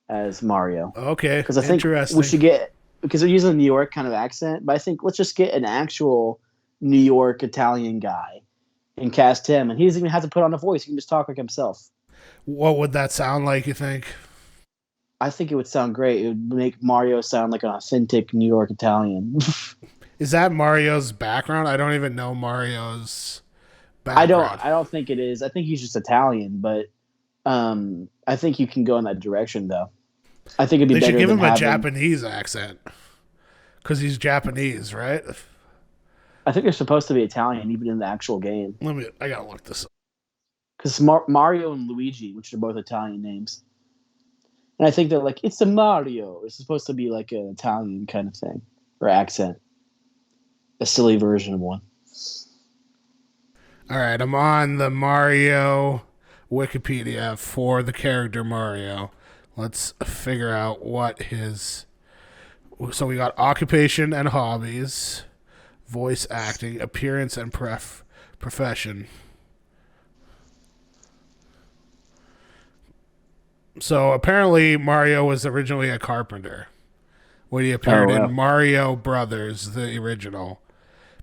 as Mario. Okay, because I think we should get, because they're using a New York kind of accent, but I think let's just get an actual New York Italian guy and cast him, and he doesn't even have to put on a voice. He can just talk like himself. What would that sound like, you think? I think it would sound great. It would make Mario sound like an authentic New York Italian. Is that Mario's background? I don't even know Mario's background. I don't think it is. I think he's just Italian, but I think you can go in that direction, though. I think it'd be better. They should give him a Japanese accent because he's Japanese, right? I think they're supposed to be Italian, even in the actual game. I gotta look this up. Because Mario and Luigi, which are both Italian names, and I think they're like, it's a Mario. It's supposed to be like an Italian kind of thing or accent, a silly version of one. All right, I'm on the Mario Wikipedia for the character Mario. Let's figure out what his... So we got occupation and hobbies, voice acting, appearance and profession. So apparently Mario was originally a carpenter when he appeared in Mario Brothers, the original,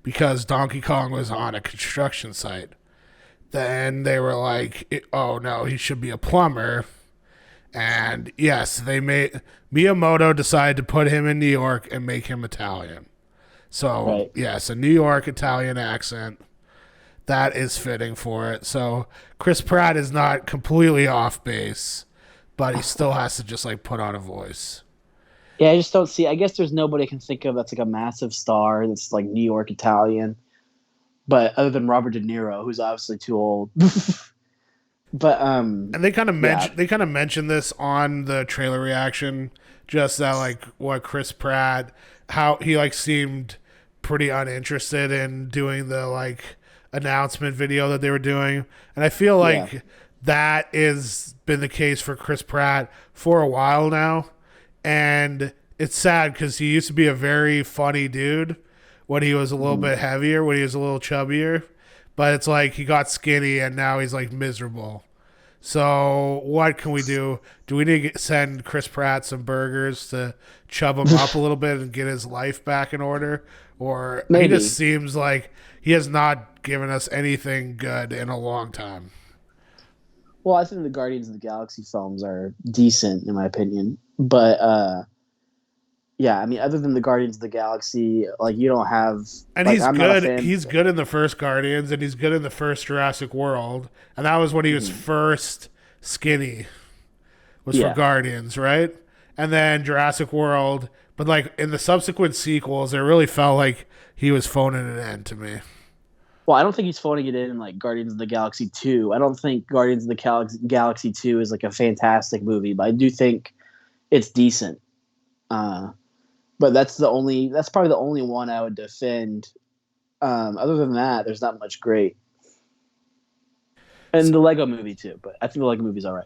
because Donkey Kong was on a construction site. Then they were like, oh no, he should be a plumber. And yes, Miyamoto decided to put him in New York and make him Italian. So yes, a New York Italian accent. That is fitting for it. So Chris Pratt is not completely off base, but he still has to just like put on a voice. Yeah, I just don't see. I guess there's nobody I can think of that's like a massive star that's like New York Italian, but other than Robert De Niro, who's obviously too old. But and they kind of mentioned this on the trailer reaction, just that like what Chris Pratt, how he like seemed pretty uninterested in doing the like announcement video that they were doing, and I feel like that has been the case for Chris Pratt for a while now, and it's sad because he used to be a very funny dude when he was a little bit heavier, when he was a little chubbier, but it's like he got skinny and now he's like miserable. So what can we do? Do we need to send Chris Pratt some burgers to chub him up a little bit and get his life back in order? Or he just seems like he has not given us anything good in a long time. Well, I think the Guardians of the Galaxy films are decent in my opinion, but yeah, I mean, other than the Guardians of the Galaxy, like you don't have. And like, he's good. He's good in the first Guardians, and he's good in the first Jurassic World, and that was when he was first skinny. Was for Guardians, right? And then Jurassic World, but like in the subsequent sequels, it really felt like he was phoning it in to me. Well, I don't think he's phoning it in like Guardians of the Galaxy 2. I don't think Guardians of the Galaxy 2 is like a fantastic movie, but I do think it's decent. But that's probably the only one I would defend. Other than that, there's not much great. And the Lego movie too, but I think the Lego movie's all right.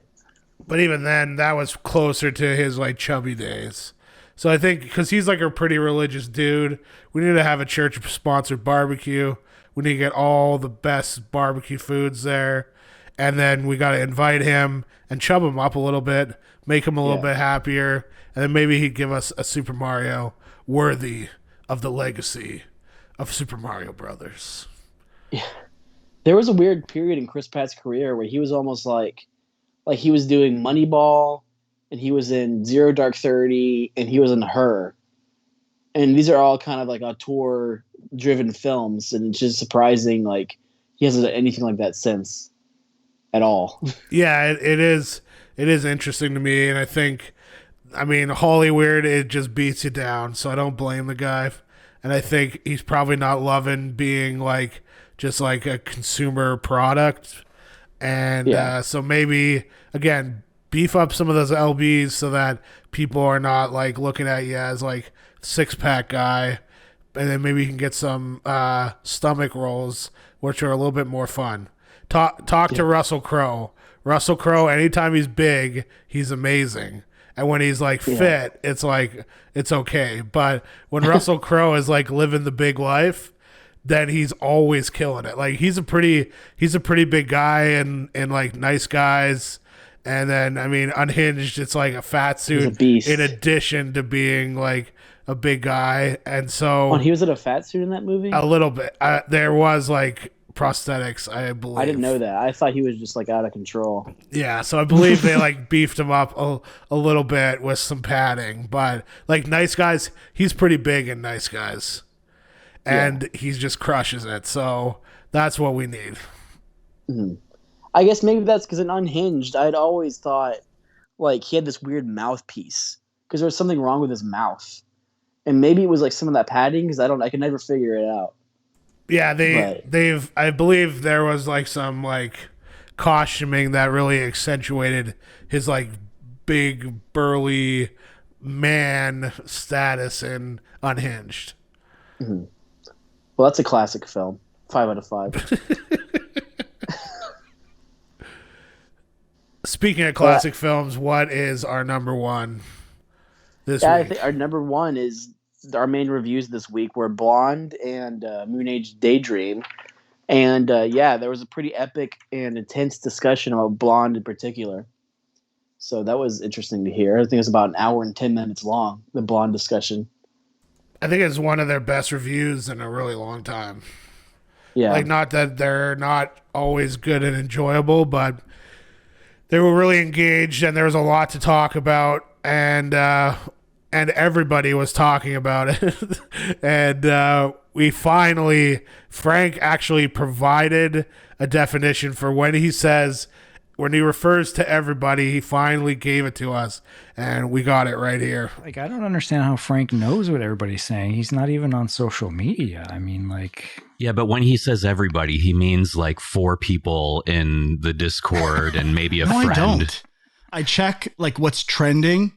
But even then, that was closer to his like chubby days. So I think because he's like a pretty religious dude, we need to have a church-sponsored barbecue. We need to get all the best barbecue foods there, and then we got to invite him and chub him up a little bit, make him a little bit happier. And then maybe he'd give us a Super Mario worthy of the legacy of Super Mario Brothers. Yeah. There was a weird period in Chris Pratt's career where he was almost like he was doing Moneyball, and he was in Zero Dark 30, and he was in Her. And these are all kind of like auteur-driven films, and it's just surprising like he hasn't done anything like that since at all. Yeah, it is interesting to me, and I think... I mean, Hollywood, it just beats you down, so I don't blame the guy. And I think he's probably not loving being like just like a consumer product. And so maybe, again, beef up some of those LBs so that people are not like looking at you as like six-pack guy. And then maybe you can get some stomach rolls, which are a little bit more fun. Talk to Russell Crowe. Russell Crowe, anytime he's big, he's amazing. And when he's like fit, it's like it's okay. But when Russell Crowe is like living the big life, then he's always killing it. Like he's a pretty big guy and like Nice Guys. And then I mean Unhinged, it's like a fat suit in addition to being like a big guy. And so he was in a fat suit in that movie? A little bit. There was like prosthetics, I believe. I didn't know that. I thought he was just like out of control. Yeah, so I believe they like beefed him up a little bit with some padding, but like Nice Guys, he's pretty big in Nice Guys, and he just crushes it. So that's what we need. Mm-hmm. I guess maybe that's because in Unhinged, I'd always thought like he had this weird mouthpiece because there was something wrong with his mouth, and maybe it was like some of that padding because I could never figure it out. Yeah, I believe there was like some like costuming that really accentuated his like big burly man status in Unhinged. Mm-hmm. Well, that's a classic film. 5 out of 5. Speaking of classic films, what is our number one this week? I think our number one is our main reviews this week were Blonde and Moon Age Daydream. And yeah, there was a pretty epic and intense discussion about Blonde in particular. So that was interesting to hear. I think it was about an hour and 10 minutes long, the Blonde discussion. I think it's one of their best reviews in a really long time. Yeah. Like, not that they're not always good and enjoyable, but they were really engaged and there was a lot to talk about, and everybody was talking about it. And we finally, Frank actually provided a definition for when he refers to everybody, he finally gave it to us, and we got it right here. Like, I don't understand how Frank knows what everybody's saying. He's not even on social media. I mean, like... Yeah, but when he says everybody, he means like 4 people in the Discord and maybe a friend. I don't. I check like what's trending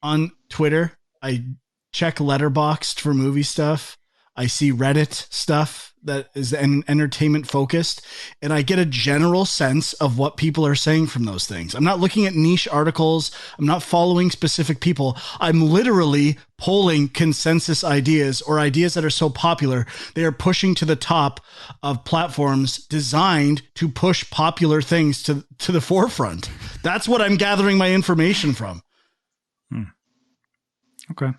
on Twitter. I check Letterboxd for movie stuff. I see Reddit stuff that is entertainment focused, and I get a general sense of what people are saying from those things. I'm not looking at niche articles. I'm not following specific people. I'm literally polling consensus ideas or ideas that are so popular, they are pushing to the top of platforms designed to push popular things to the forefront. That's what I'm gathering my information from. Okay.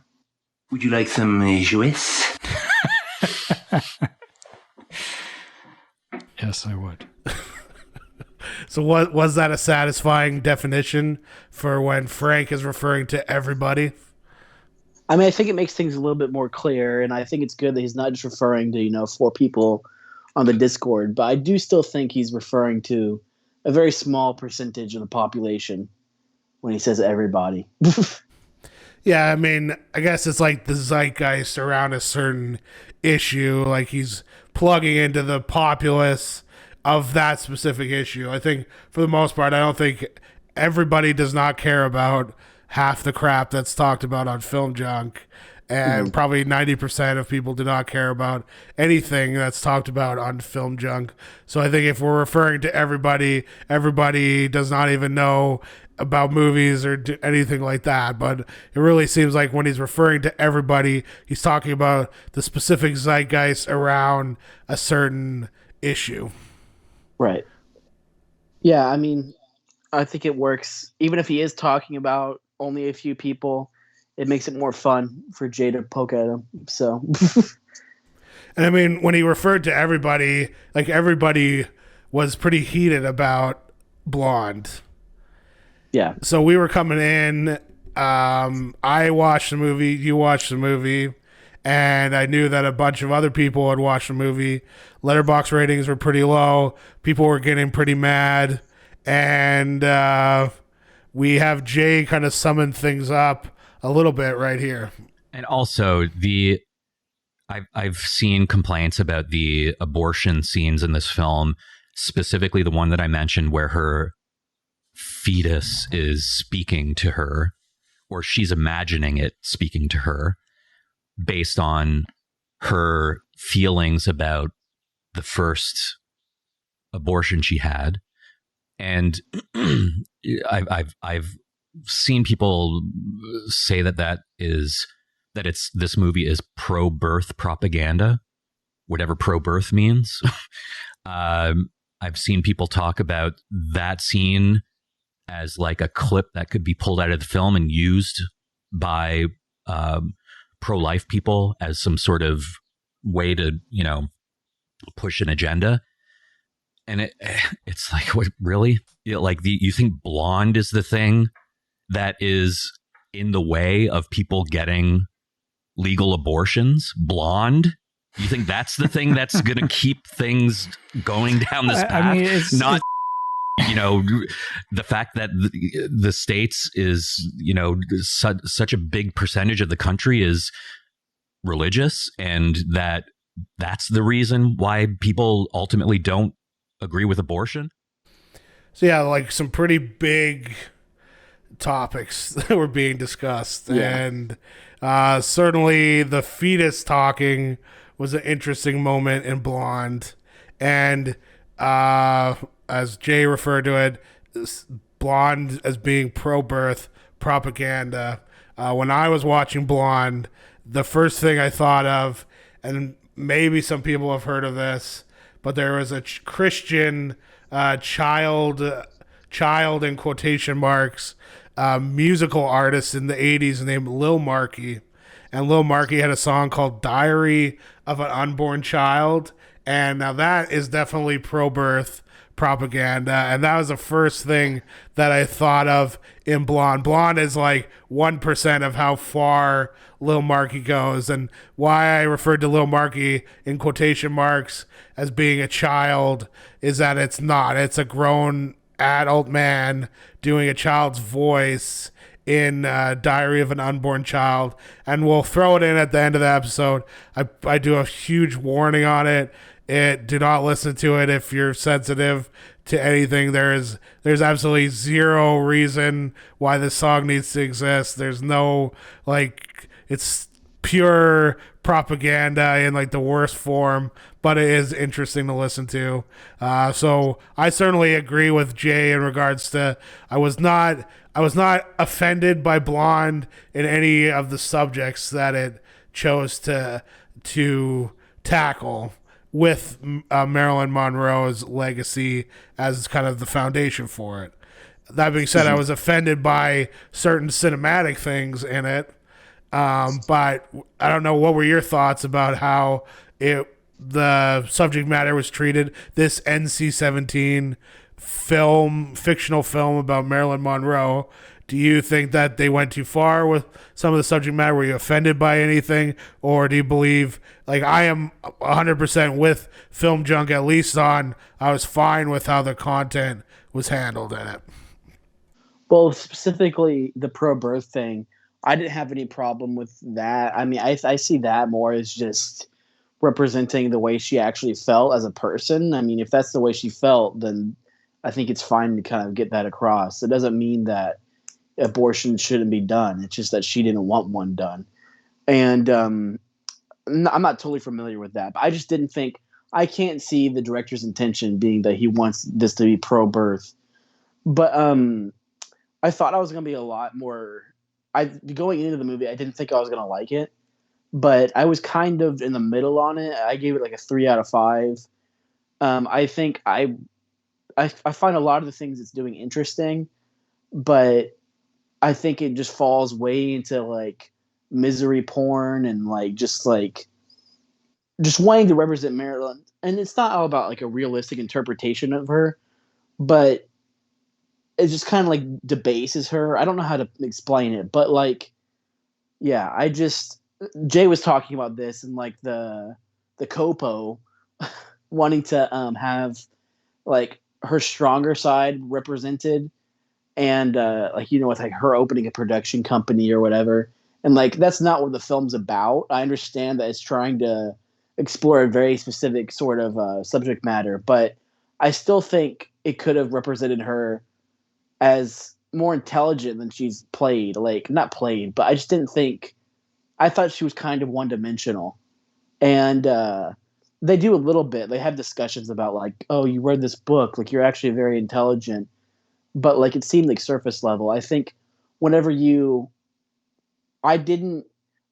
Would you like some Jouis? Yes, I would. So what was that a satisfying definition for when Frank is referring to everybody? I mean, I think it makes things a little bit more clear, and I think it's good that he's not just referring to, 4 people on the Discord, but I do still think he's referring to a very small percentage of the population when he says everybody. Yeah, I mean, I guess it's like the zeitgeist around a certain issue, like he's plugging into the populace of that specific issue. I think for the most part, I don't think everybody does not care about half the crap that's talked about on Film Junk, and probably 90% of people do not care about anything that's talked about on Film Junk. So I think if we're referring to everybody, everybody does not even know about movies or anything like that. But it really seems like when he's referring to everybody, he's talking about the specific zeitgeist around a certain issue. Right. Yeah, I mean, I think it works. Even if he is talking about only a few people, it makes it more fun for Jay to poke at him. So, and I mean, when he referred to everybody, like everybody was pretty heated about Blonde. Yeah. So we were coming in. I watched the movie. You watched the movie. And I knew that a bunch of other people had watched the movie. Letterboxd ratings were pretty low. People were getting pretty mad. And we have Jay kind of summon things up a little bit right here. And also, I've seen complaints about the abortion scenes in this film, specifically the one that I mentioned where her fetus is speaking to her, or she's imagining it speaking to her, based on her feelings about the first abortion she had. And I've seen people say that this movie is pro-birth propaganda, whatever pro-birth means. I've seen people talk about that scene as like a clip that could be pulled out of the film and used by pro-life people as some sort of way to, push an agenda. And it's like, what, really? You think Blonde is the thing that is in the way of people getting legal abortions? Blonde? You think that's the thing that's going to keep things going down this path? I mean, it's not, the fact that the States is, such a big percentage of the country is religious, and that's the reason why people ultimately don't agree with abortion. So yeah, like some pretty big topics that were being discussed. Yeah. And certainly the fetus talking was an interesting moment in Blonde. And as Jay referred to it, Blonde as being pro-birth propaganda. When I was watching Blonde, the first thing I thought of, and maybe some people have heard of this, but there was a Christian child in quotation marks musical artist in the 80s named Lil Marky. And Lil Marky had a song called Diary of an Unborn Child. And now that is definitely pro-birth propaganda. And that was the first thing that I thought of in Blonde. Blonde is like 1% of how far Lil Marky goes. And why I referred to Lil Marky in quotation marks as being a child is that it's not. It's a grown adult man doing a child's voice in Diary of an Unborn Child. And we'll throw it in at the end of the episode. I do a huge warning on it. Do not listen to it if you're sensitive to anything. There's absolutely zero reason why this song needs to exist. There's no, like, it's pure propaganda in like the worst form, but it is interesting to listen to. So I certainly agree with Jay in regards to I was not offended by Blonde in any of the subjects that it chose to tackle, with Marilyn Monroe's legacy as kind of the foundation for it. That being said, I was offended by certain cinematic things in it, but I don't know, what were your thoughts about how the subject matter was treated? This NC-17 fictional film about Marilyn Monroe. Do you think that they went too far with some of the subject matter? Were you offended by anything? Or do you believe, like I am 100% with Film Junk, at least I was fine with how the content was handled in it? Well, specifically the pro-birth thing, I didn't have any problem with that. I mean, I see that more as just representing the way she actually felt as a person. I mean, if that's the way she felt, then I think it's fine to kind of get that across. It doesn't mean that abortion shouldn't be done. It's just that she didn't want one done. And I'm not totally familiar with that, but I just didn't think, I can't see the director's intention being that he wants this to be pro-birth. But I thought I was going to be a lot more, going into the movie, I didn't think I was going to like it, but I was kind of in the middle on it. I gave it like a 3 out of 5. I think I find a lot of the things it's doing interesting, but I think it just falls way into like misery porn and like just wanting to represent Marilyn. And it's not all about like a realistic interpretation of her, but it just kind of like debases her. I don't know how to explain it, but like, yeah, Jay was talking about this and like the Copo wanting to have like her stronger side represented. And like, you know, with like her opening a production company or whatever. And like, that's not what the film's about. I understand that it's trying to explore a very specific sort of subject matter, but I still think it could have represented her as more intelligent than she's played. Like, not played, but I just didn't think, I thought she was kind of one-dimensional. And they do a little bit. They have discussions about like, oh, you read this book, like you're actually very intelligent. But like it seemed like surface level. I think whenever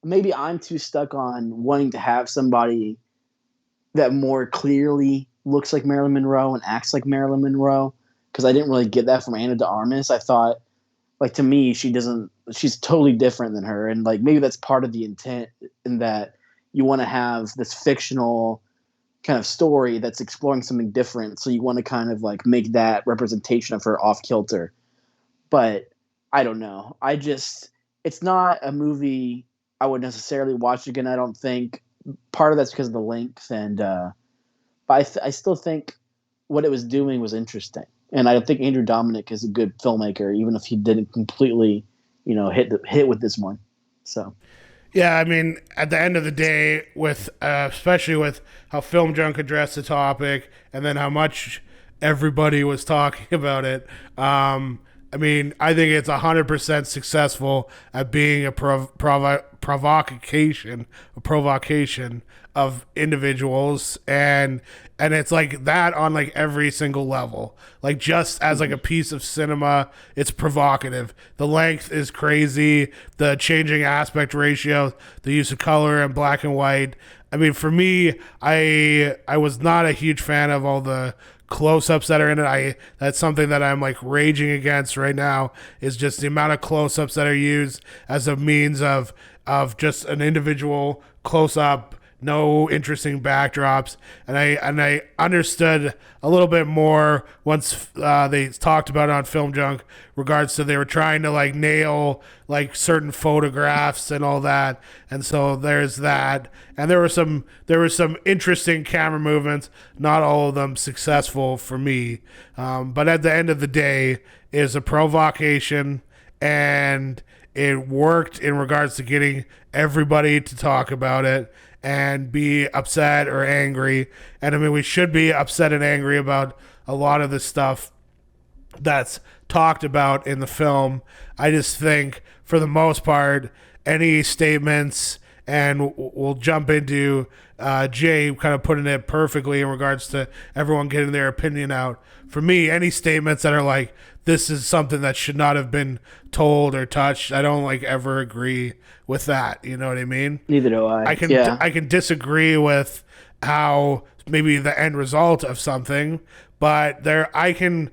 maybe I'm too stuck on wanting to have somebody that more clearly looks like Marilyn Monroe and acts like Marilyn Monroe, because I didn't really get that from Ana de Armas. I thought, like, to me, she's totally different than her. And like maybe that's part of the intent, in that you want to have this fictional kind of story that's exploring something different, so you want to kind of like make that representation of her off kilter. But I don't know, it's not a movie I would necessarily watch again, I don't think. Part of that's because of the length, and but I still think what it was doing was interesting, and I think Andrew Dominik is a good filmmaker, even if he didn't completely, you know, hit with this one. So yeah, I mean, at the end of the day, with especially with how Film Junk addressed the topic, and then how much everybody was talking about it, I mean, I think it's 100% successful at being a provocation of individuals, and it's like that on like every single level. Like, just as like a piece of cinema, it's provocative. The length is crazy, the changing aspect ratio, the use of color and black and white, I mean, for me, I was not a huge fan of all the close-ups that are in it. That's something that I'm like raging against right now, is just the amount of close-ups that are used as a means of just an individual close-up, no interesting backdrops. And I understood a little bit more once they talked about it on Film Junk, regards to they were trying to like nail like certain photographs and all that. And so there's that. And there were some interesting camera movements, not all of them successful for me. But at the end of the day, it was a provocation, and it worked in regards to getting everybody to talk about it and be upset or angry. And I mean, we should be upset and angry about a lot of the stuff that's talked about in the film. I just think, for the most part, any statements, and we'll jump into Jay kind of putting it perfectly in regards to everyone getting their opinion out. For me, any statements that are like, this is something that should not have been told or touched, I don't like ever agree with that. You know what I mean? Neither do I. I can disagree with how maybe the end result of something, but I can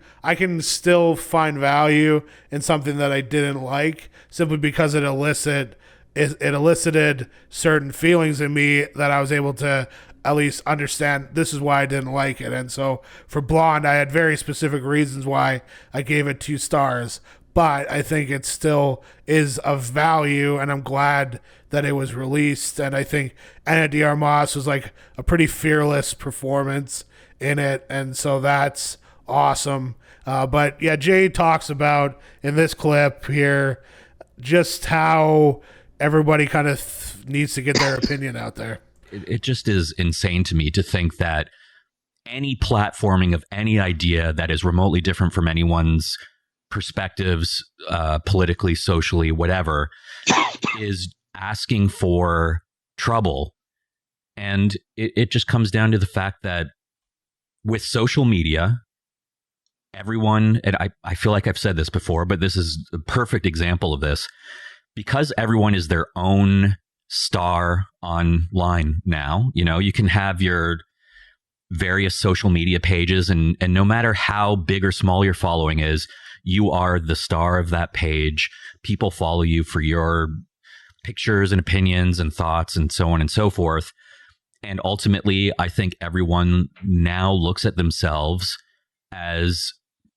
still find value in something that I didn't like, simply because it elicited certain feelings in me that I was able to at least understand this is why I didn't like it. And so for Blonde, I had very specific reasons why I gave it 2 stars, but I think it still is of value, and I'm glad that it was released. And I think Ana de Armas was like a pretty fearless performance in it, and so that's awesome. But yeah, Jay talks about in this clip here just how everybody kind of needs to get their opinion out there. It just is insane to me to think that any platforming of any idea that is remotely different from anyone's perspectives, politically, socially, whatever, is asking for trouble. And it just comes down to the fact that with social media, everyone, and I feel like I've said this before, but this is a perfect example of this, because everyone is their own star online now. You know, you can have your various social media pages, and no matter how big or small your following is, you are the star of that page. People follow you for your pictures and opinions and thoughts and so on and so forth. And ultimately, I think everyone now looks at themselves as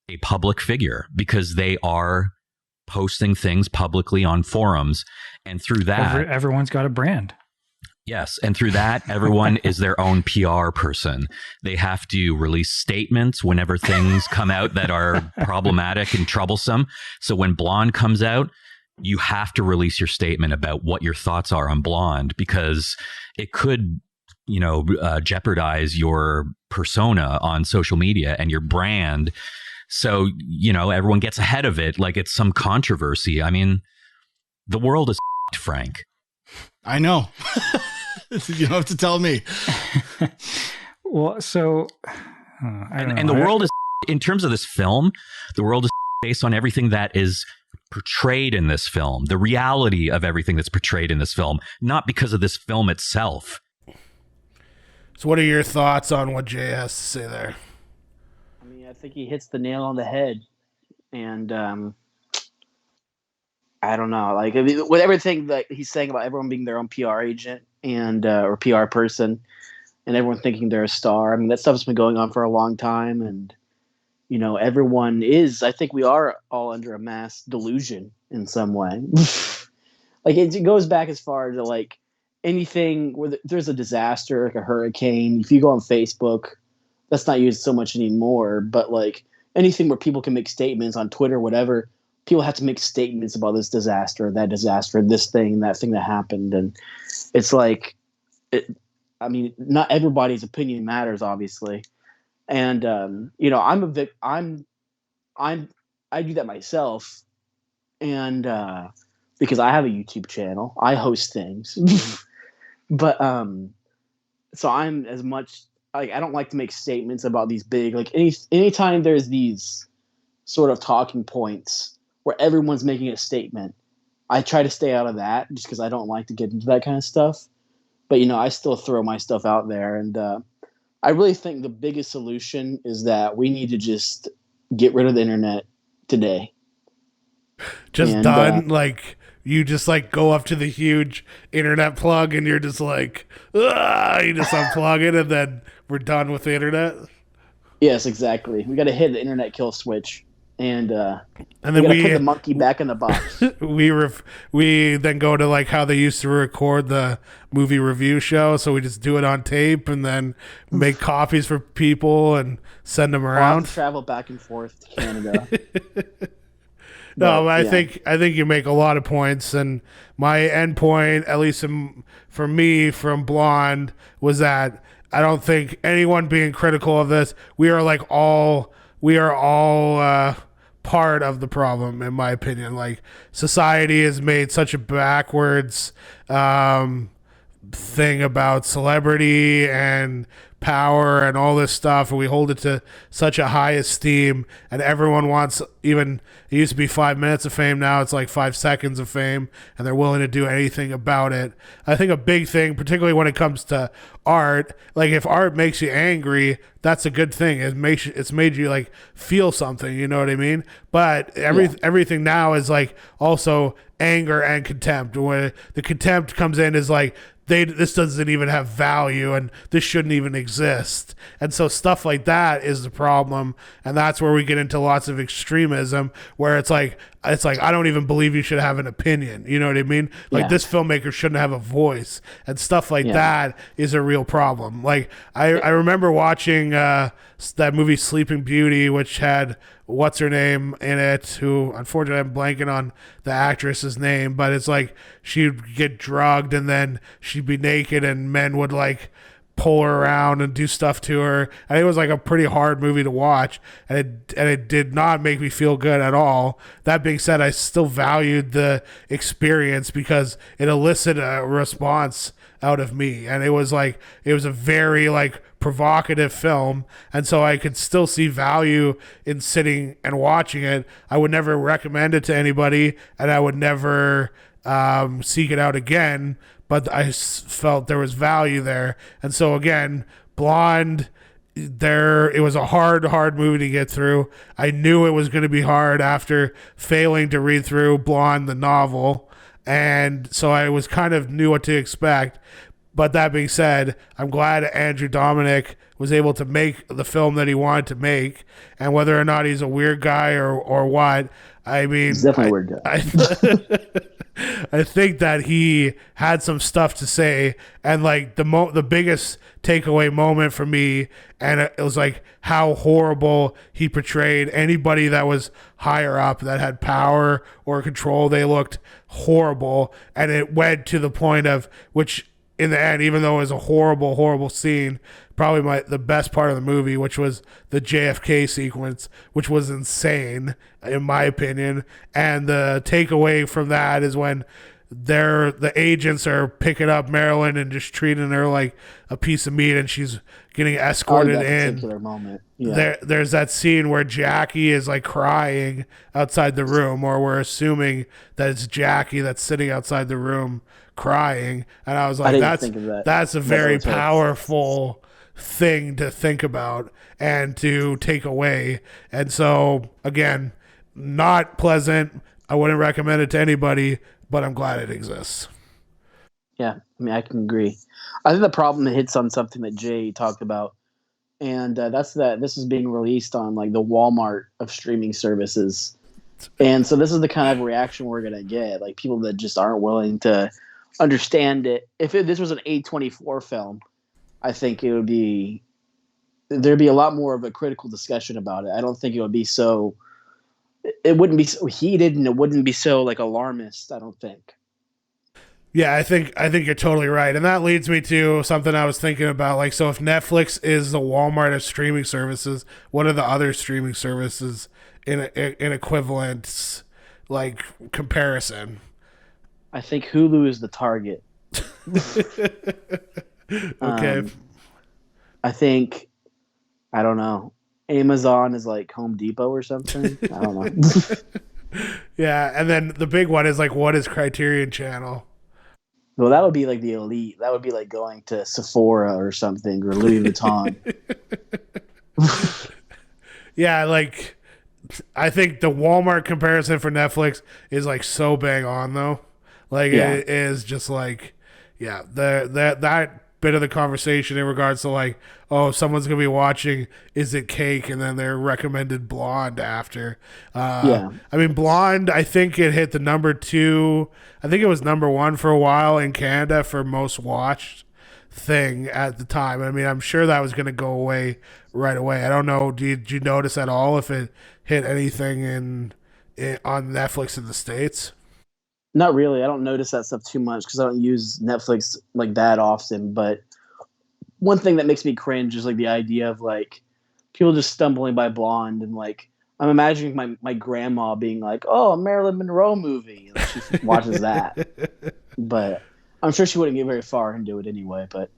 a public figure because they are posting things publicly on forums. And through that, everyone's got a brand. Yes. And through that, everyone is their own PR person. They have to release statements whenever things come out that are problematic and troublesome. So when Blonde comes out, you have to release your statement about what your thoughts are on Blonde, because it could, jeopardize your persona on social media and your brand. So, everyone gets ahead of it like it's some controversy. I mean, the world is Frank. I know. You don't have to tell me. Well, so and the world is, in terms of this film, the world is based on everything that is portrayed in this film, the reality of everything that's portrayed in this film, not because of this film itself. So what are your thoughts on what Jay has to say there? I mean, I think he hits the nail on the head. And I don't know, like, I mean, with everything that he's saying about everyone being their own PR agent and or PR person, and everyone thinking they're a star. I mean, that stuff's been going on for a long time, and everyone is. I think we are all under a mass delusion in some way. Like it goes back as far to like anything where there's a disaster, like a hurricane. If you go on Facebook, that's not used so much anymore. But like anything where people can make statements on Twitter, whatever. People have to make statements about this disaster, that disaster, this thing, that thing that happened. And it's like, not everybody's opinion matters, obviously. And, I do that myself. And, because I have a YouTube channel, I host things, but, so I'm as much like, I don't like to make statements about these big, like anytime there's these sort of talking points where everyone's making a statement, I try to stay out of that just because I don't like to get into that kind of stuff. but I still throw my stuff out there, and I really think the biggest solution is that we need to just get rid of the internet today. Just done. Like you just like go up to the huge internet plug and you're just like, you just unplug it and then we're done with the internet. Yes, exactly. We got to hit the internet kill switch, and then we put the monkey back in the box. we then go to like how they used to record the movie review show, so we just do it on tape and then make copies for people and send them around. Travel back and forth to Canada. No, I think you make a lot of points, and my end point, at least for me, from Blonde, was that I don't think anyone being critical of this, we are all part of the problem, in my opinion. Like, society has made such a backwards thing about celebrity and power and all this stuff, and we hold it to such a high esteem, and everyone wants, even it used to be 5 minutes of fame, now it's like 5 seconds of fame, and they're willing to do anything about it. I think a big thing, particularly when it comes to art, like if art makes you angry, that's a good thing. It's made you like feel something, you know what I mean? But everything now is like also anger and contempt. When the contempt comes in is like, this doesn't even have value and this shouldn't even exist. And so stuff like that is the problem. And that's where we get into lots of extremism, where it's like, I don't even believe you should have an opinion. You know what I mean? Like this filmmaker shouldn't have a voice, and stuff like that is a real problem. Like I remember watching that movie Sleeping Beauty, which had what's her name in it, who unfortunately I'm blanking on the actress's name, but it's like she'd get drugged and then she'd be naked and men would like pull her around and do stuff to her. And it was like a pretty hard movie to watch, and it did not make me feel good at all. That being said, I still valued the experience because it elicited a response out of me, and it was a very like provocative film, and so I could still see value in sitting and watching it. I would never recommend it to anybody, and I would never seek it out again, but I felt there was value there. And so again, Blonde, it was a hard movie to get through. I knew it was going to be hard after failing to read through Blonde the novel, and so I was kind of knew what to expect. But that being said, I'm glad Andrew Dominic was able to make the film that he wanted to make, and whether or not he's a weird guy or what, I mean, he's definitely a weird guy. I think that he had some stuff to say, and like the biggest takeaway moment for me, and it was like how horrible he portrayed anybody that was higher up that had power or control. They looked horrible, and it went to the point of which, in the end, even though it was a horrible scene, probably the best part of the movie, which was the JFK sequence, which was insane, in my opinion. And the takeaway from that is when the agents are picking up Marilyn and just treating her like a piece of meat, and she's getting escorted in. Particular moment. Yeah. There's that scene where Jackie is like crying outside the room, or we're assuming that it's Jackie that's sitting outside the room crying, and I was like, that's a very powerful thing to think about and to take away. And so again, not pleasant. I wouldn't recommend it to anybody, but I'm glad it exists. Yeah, I mean, I can agree. I think the problem hits on something that Jay talked about, and that's that this is being released on like the Walmart of streaming services, and so this is the kind of reaction we're gonna get, like people that just aren't willing to understand it. If this was an A24 film, I think there'd be a lot more of a critical discussion about it. I don't think it wouldn't be so heated, and it wouldn't be so like alarmist, I don't think. Yeah, I think you're totally right. And that leads me to something I was thinking about. Like, so if Netflix is the Walmart of streaming services, what are the other streaming services in equivalent like comparison? I think Hulu is the Target. Okay. I think, I don't know, Amazon is like Home Depot or something. I don't know. Yeah, and then the big one is like, what is Criterion Channel? Well, that would be like the elite. That would be like going to Sephora or something, or Louis Vuitton. Yeah, like I think the Walmart comparison for Netflix is like so bang on though. Like it is just like, yeah, that bit of the conversation in regards to like, oh, someone's gonna be watching Is It Cake, and then they're recommended Blonde after. I mean, Blonde, I think it hit the number 2. I think it was number 1 for a while in Canada for most watched thing at the time. I mean, I'm sure that was gonna go away right away. I don't know. Did you notice at all if it hit anything on Netflix in the States? Not really. I don't notice that stuff too much because I don't use Netflix like that often. But one thing that makes me cringe is like the idea of like people just stumbling by Blonde, and like I'm imagining my grandma being like, "Oh, a Marilyn Monroe movie." Like, she watches that, but I'm sure she wouldn't get very far into it anyway. But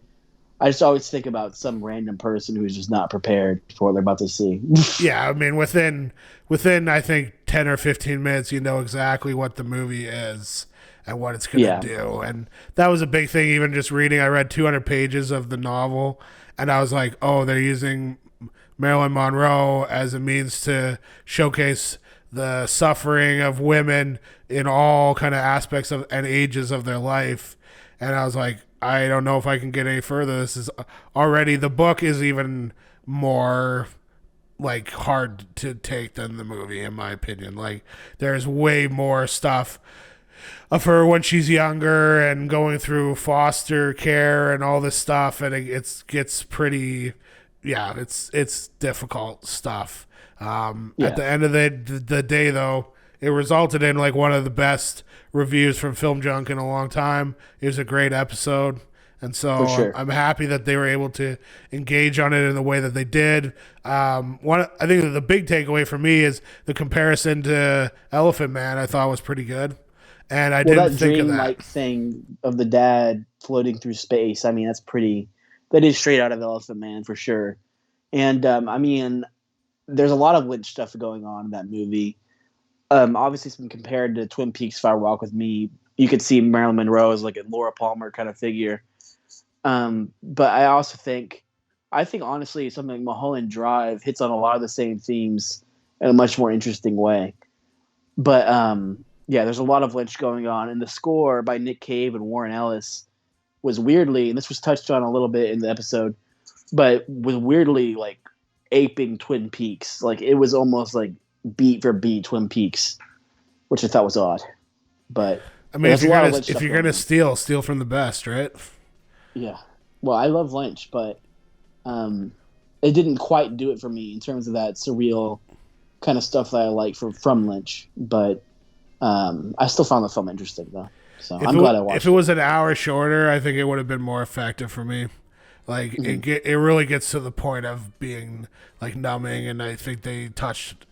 I just always think about some random person who's just not prepared for what they're about to see. Yeah, I mean, within I think 10 or 15 minutes, you know exactly what the movie is and what it's going to do. And that was a big thing, even just reading. I read 200 pages of the novel, and I was like, oh, they're using Marilyn Monroe as a means to showcase the suffering of women in all kind of aspects of and ages of their life. And I was like, I don't know if I can get any further. This is already, the book is even more like hard to take than the movie, in my opinion. Like there's way more stuff of her when she's younger and going through foster care and all this stuff, and it gets pretty, it's difficult stuff. At the end of the day, though, it resulted in like one of the best reviews from Film Junk in a long time. It was a great episode. And so I'm happy that they were able to engage on it in the way that they did. I think that the big takeaway for me is the comparison to Elephant Man. I thought was pretty good, and I didn't think of that. Dream-like thing of the dad floating through space. I mean, that is straight out of Elephant Man for sure. And I mean, there's a lot of Lynch stuff going on in that movie. Obviously, it's been compared to Twin Peaks: Fire Walk with Me. You could see Marilyn Monroe as like a Laura Palmer kind of figure. But I also think honestly something like Mulholland Drive hits on a lot of the same themes in a much more interesting way. But there's a lot of Lynch going on, and the score by Nick Cave and Warren Ellis was weirdly, and this was touched on a little bit in the episode, but was weirdly like aping Twin Peaks. Like it was almost like beat for beat Twin Peaks, which I thought was odd. But I mean, if you're gonna steal from the best, right? Yeah. Well, I love Lynch, but it didn't quite do it for me in terms of that surreal kind of stuff that I like from Lynch. But I still found the film interesting, though. So I'm glad I watched it. If it was an hour shorter, I think it would have been more effective for me. Like, it really gets to the point of being, like, numbing, and I think they touched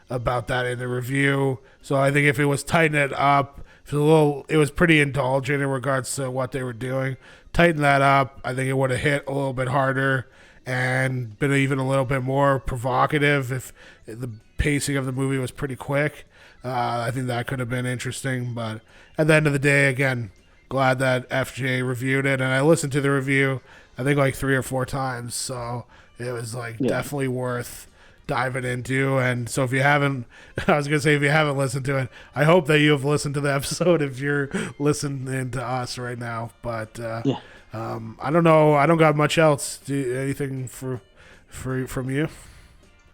about that in the review. So I think if it was tighten it up, it was pretty indulgent in regards to what they were doing. Tighten that up, I think it would have hit a little bit harder and been even a little bit more provocative if the pacing of the movie was pretty quick. I think that could have been interesting. But at the end of the day, again, glad that FJ reviewed it. And I listened to the review, I think, like 3 or 4 times. So it was like definitely worth diving into. And so if you haven't listened to it, I hope that you have listened to the episode if you're listening to us right now. But I don't know, I don't got much else. Anything from you?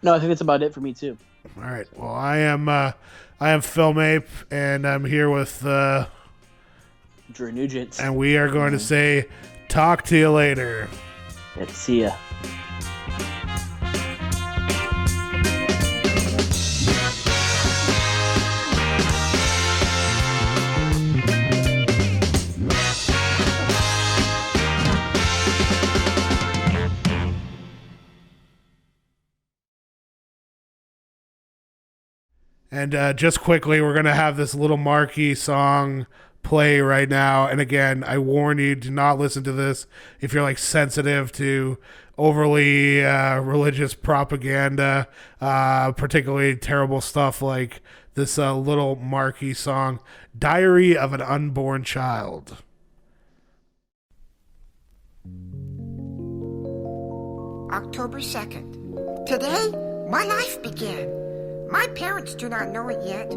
No, I think that's about it for me too. All right, well, I am FilmApe, and I'm here with Drew Nugent, and we are going to say talk to you later. Let's see ya. And just quickly, we're going to have this little marquee song play right now. And again, I warn you, do not listen to this if you're like sensitive to overly religious propaganda, particularly terrible stuff like this little marquee song, Diary of an Unborn Child. October 2nd. Today, my life began. My parents do not know it yet.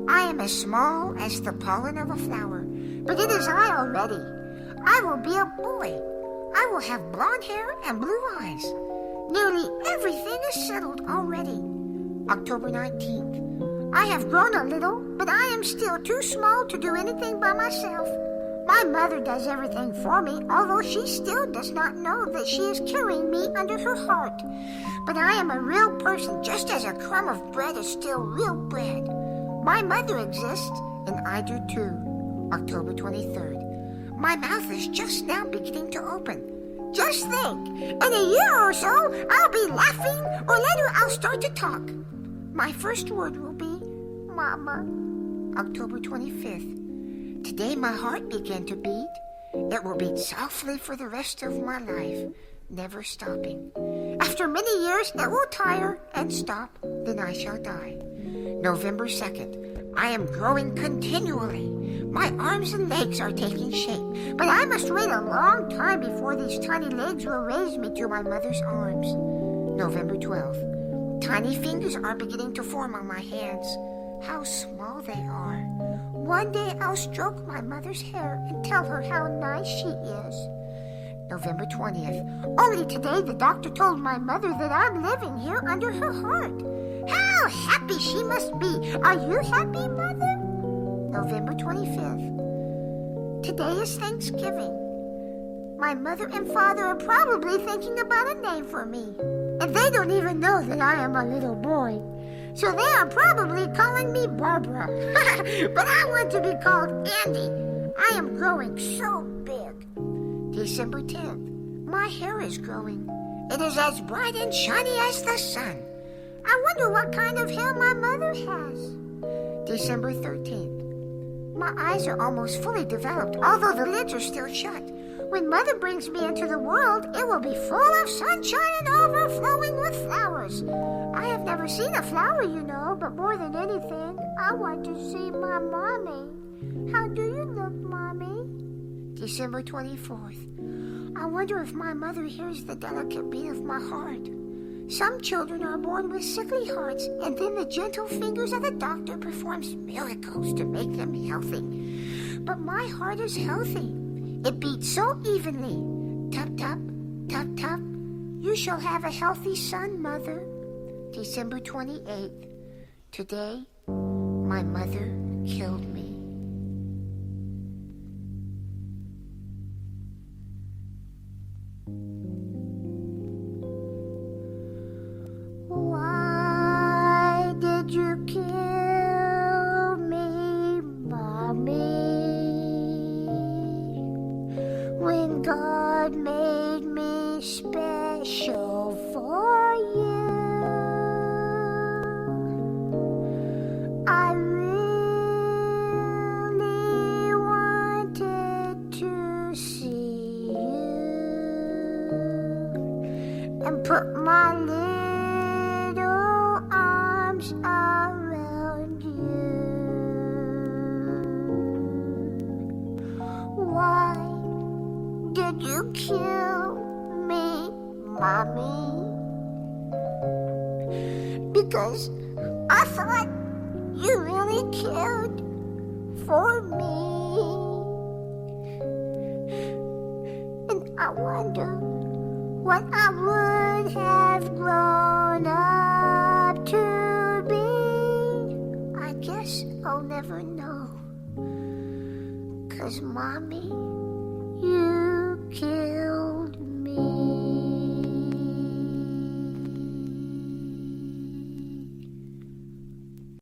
I am as small as the pollen of a flower, but it is I already. I will be a boy. I will have blonde hair and blue eyes. Nearly everything is settled already. October 19th. I have grown a little, but I am still too small to do anything by myself. My mother does everything for me, although she still does not know that she is carrying me under her heart. But I am a real person, just as a crumb of bread is still real bread. My mother exists, and I do too. October 23rd. My mouth is just now beginning to open. Just think, in a year or so, I'll be laughing, or later I'll start to talk. My first word will be, Mama. October 25th. Today my heart began to beat. It will beat softly for the rest of my life, never stopping. After many years, it will tire and stop, then I shall die. November 2nd. I am growing continually. My arms and legs are taking shape, but I must wait a long time before these tiny legs will raise me to my mother's arms. November 12th. Tiny fingers are beginning to form on my hands. How small they are. One day I'll stroke my mother's hair and tell her how nice she is. November 20th. Only today the doctor told my mother that I'm living here under her heart. How happy she must be. Are you happy, Mother? November 25th. Today is Thanksgiving. My mother and father are probably thinking about a name for me. And they don't even know that I am a little boy. So they are probably calling me Barbara. But I want to be called Andy. I am growing so big. December 10th. My hair is growing. It is as bright and shiny as the sun. I wonder what kind of hair my mother has. December 13th. My eyes are almost fully developed, although the lids are still shut. When Mother brings me into the world, it will be full of sunshine and overflowing with flowers. I have never seen a flower, you know, but more than anything, I want to see my mommy. How do you look, Mommy? December 24th. I wonder if my mother hears the delicate beat of my heart. Some children are born with sickly hearts, and then the gentle fingers of the doctor performs miracles to make them healthy. But my heart is healthy. It beats so evenly. Tap, tap, tap, tap. You shall have a healthy son, Mother. December 28th. Today, my mother killed me. Why did you kill me, Mommy? When God made me special for you, I really wanted to see you and put my little arms around you. Why did you kill me, Mommy? Because I thought you really cared for me. And I wonder what I would have grown up to be. I guess I'll never know. 'Cause Mommy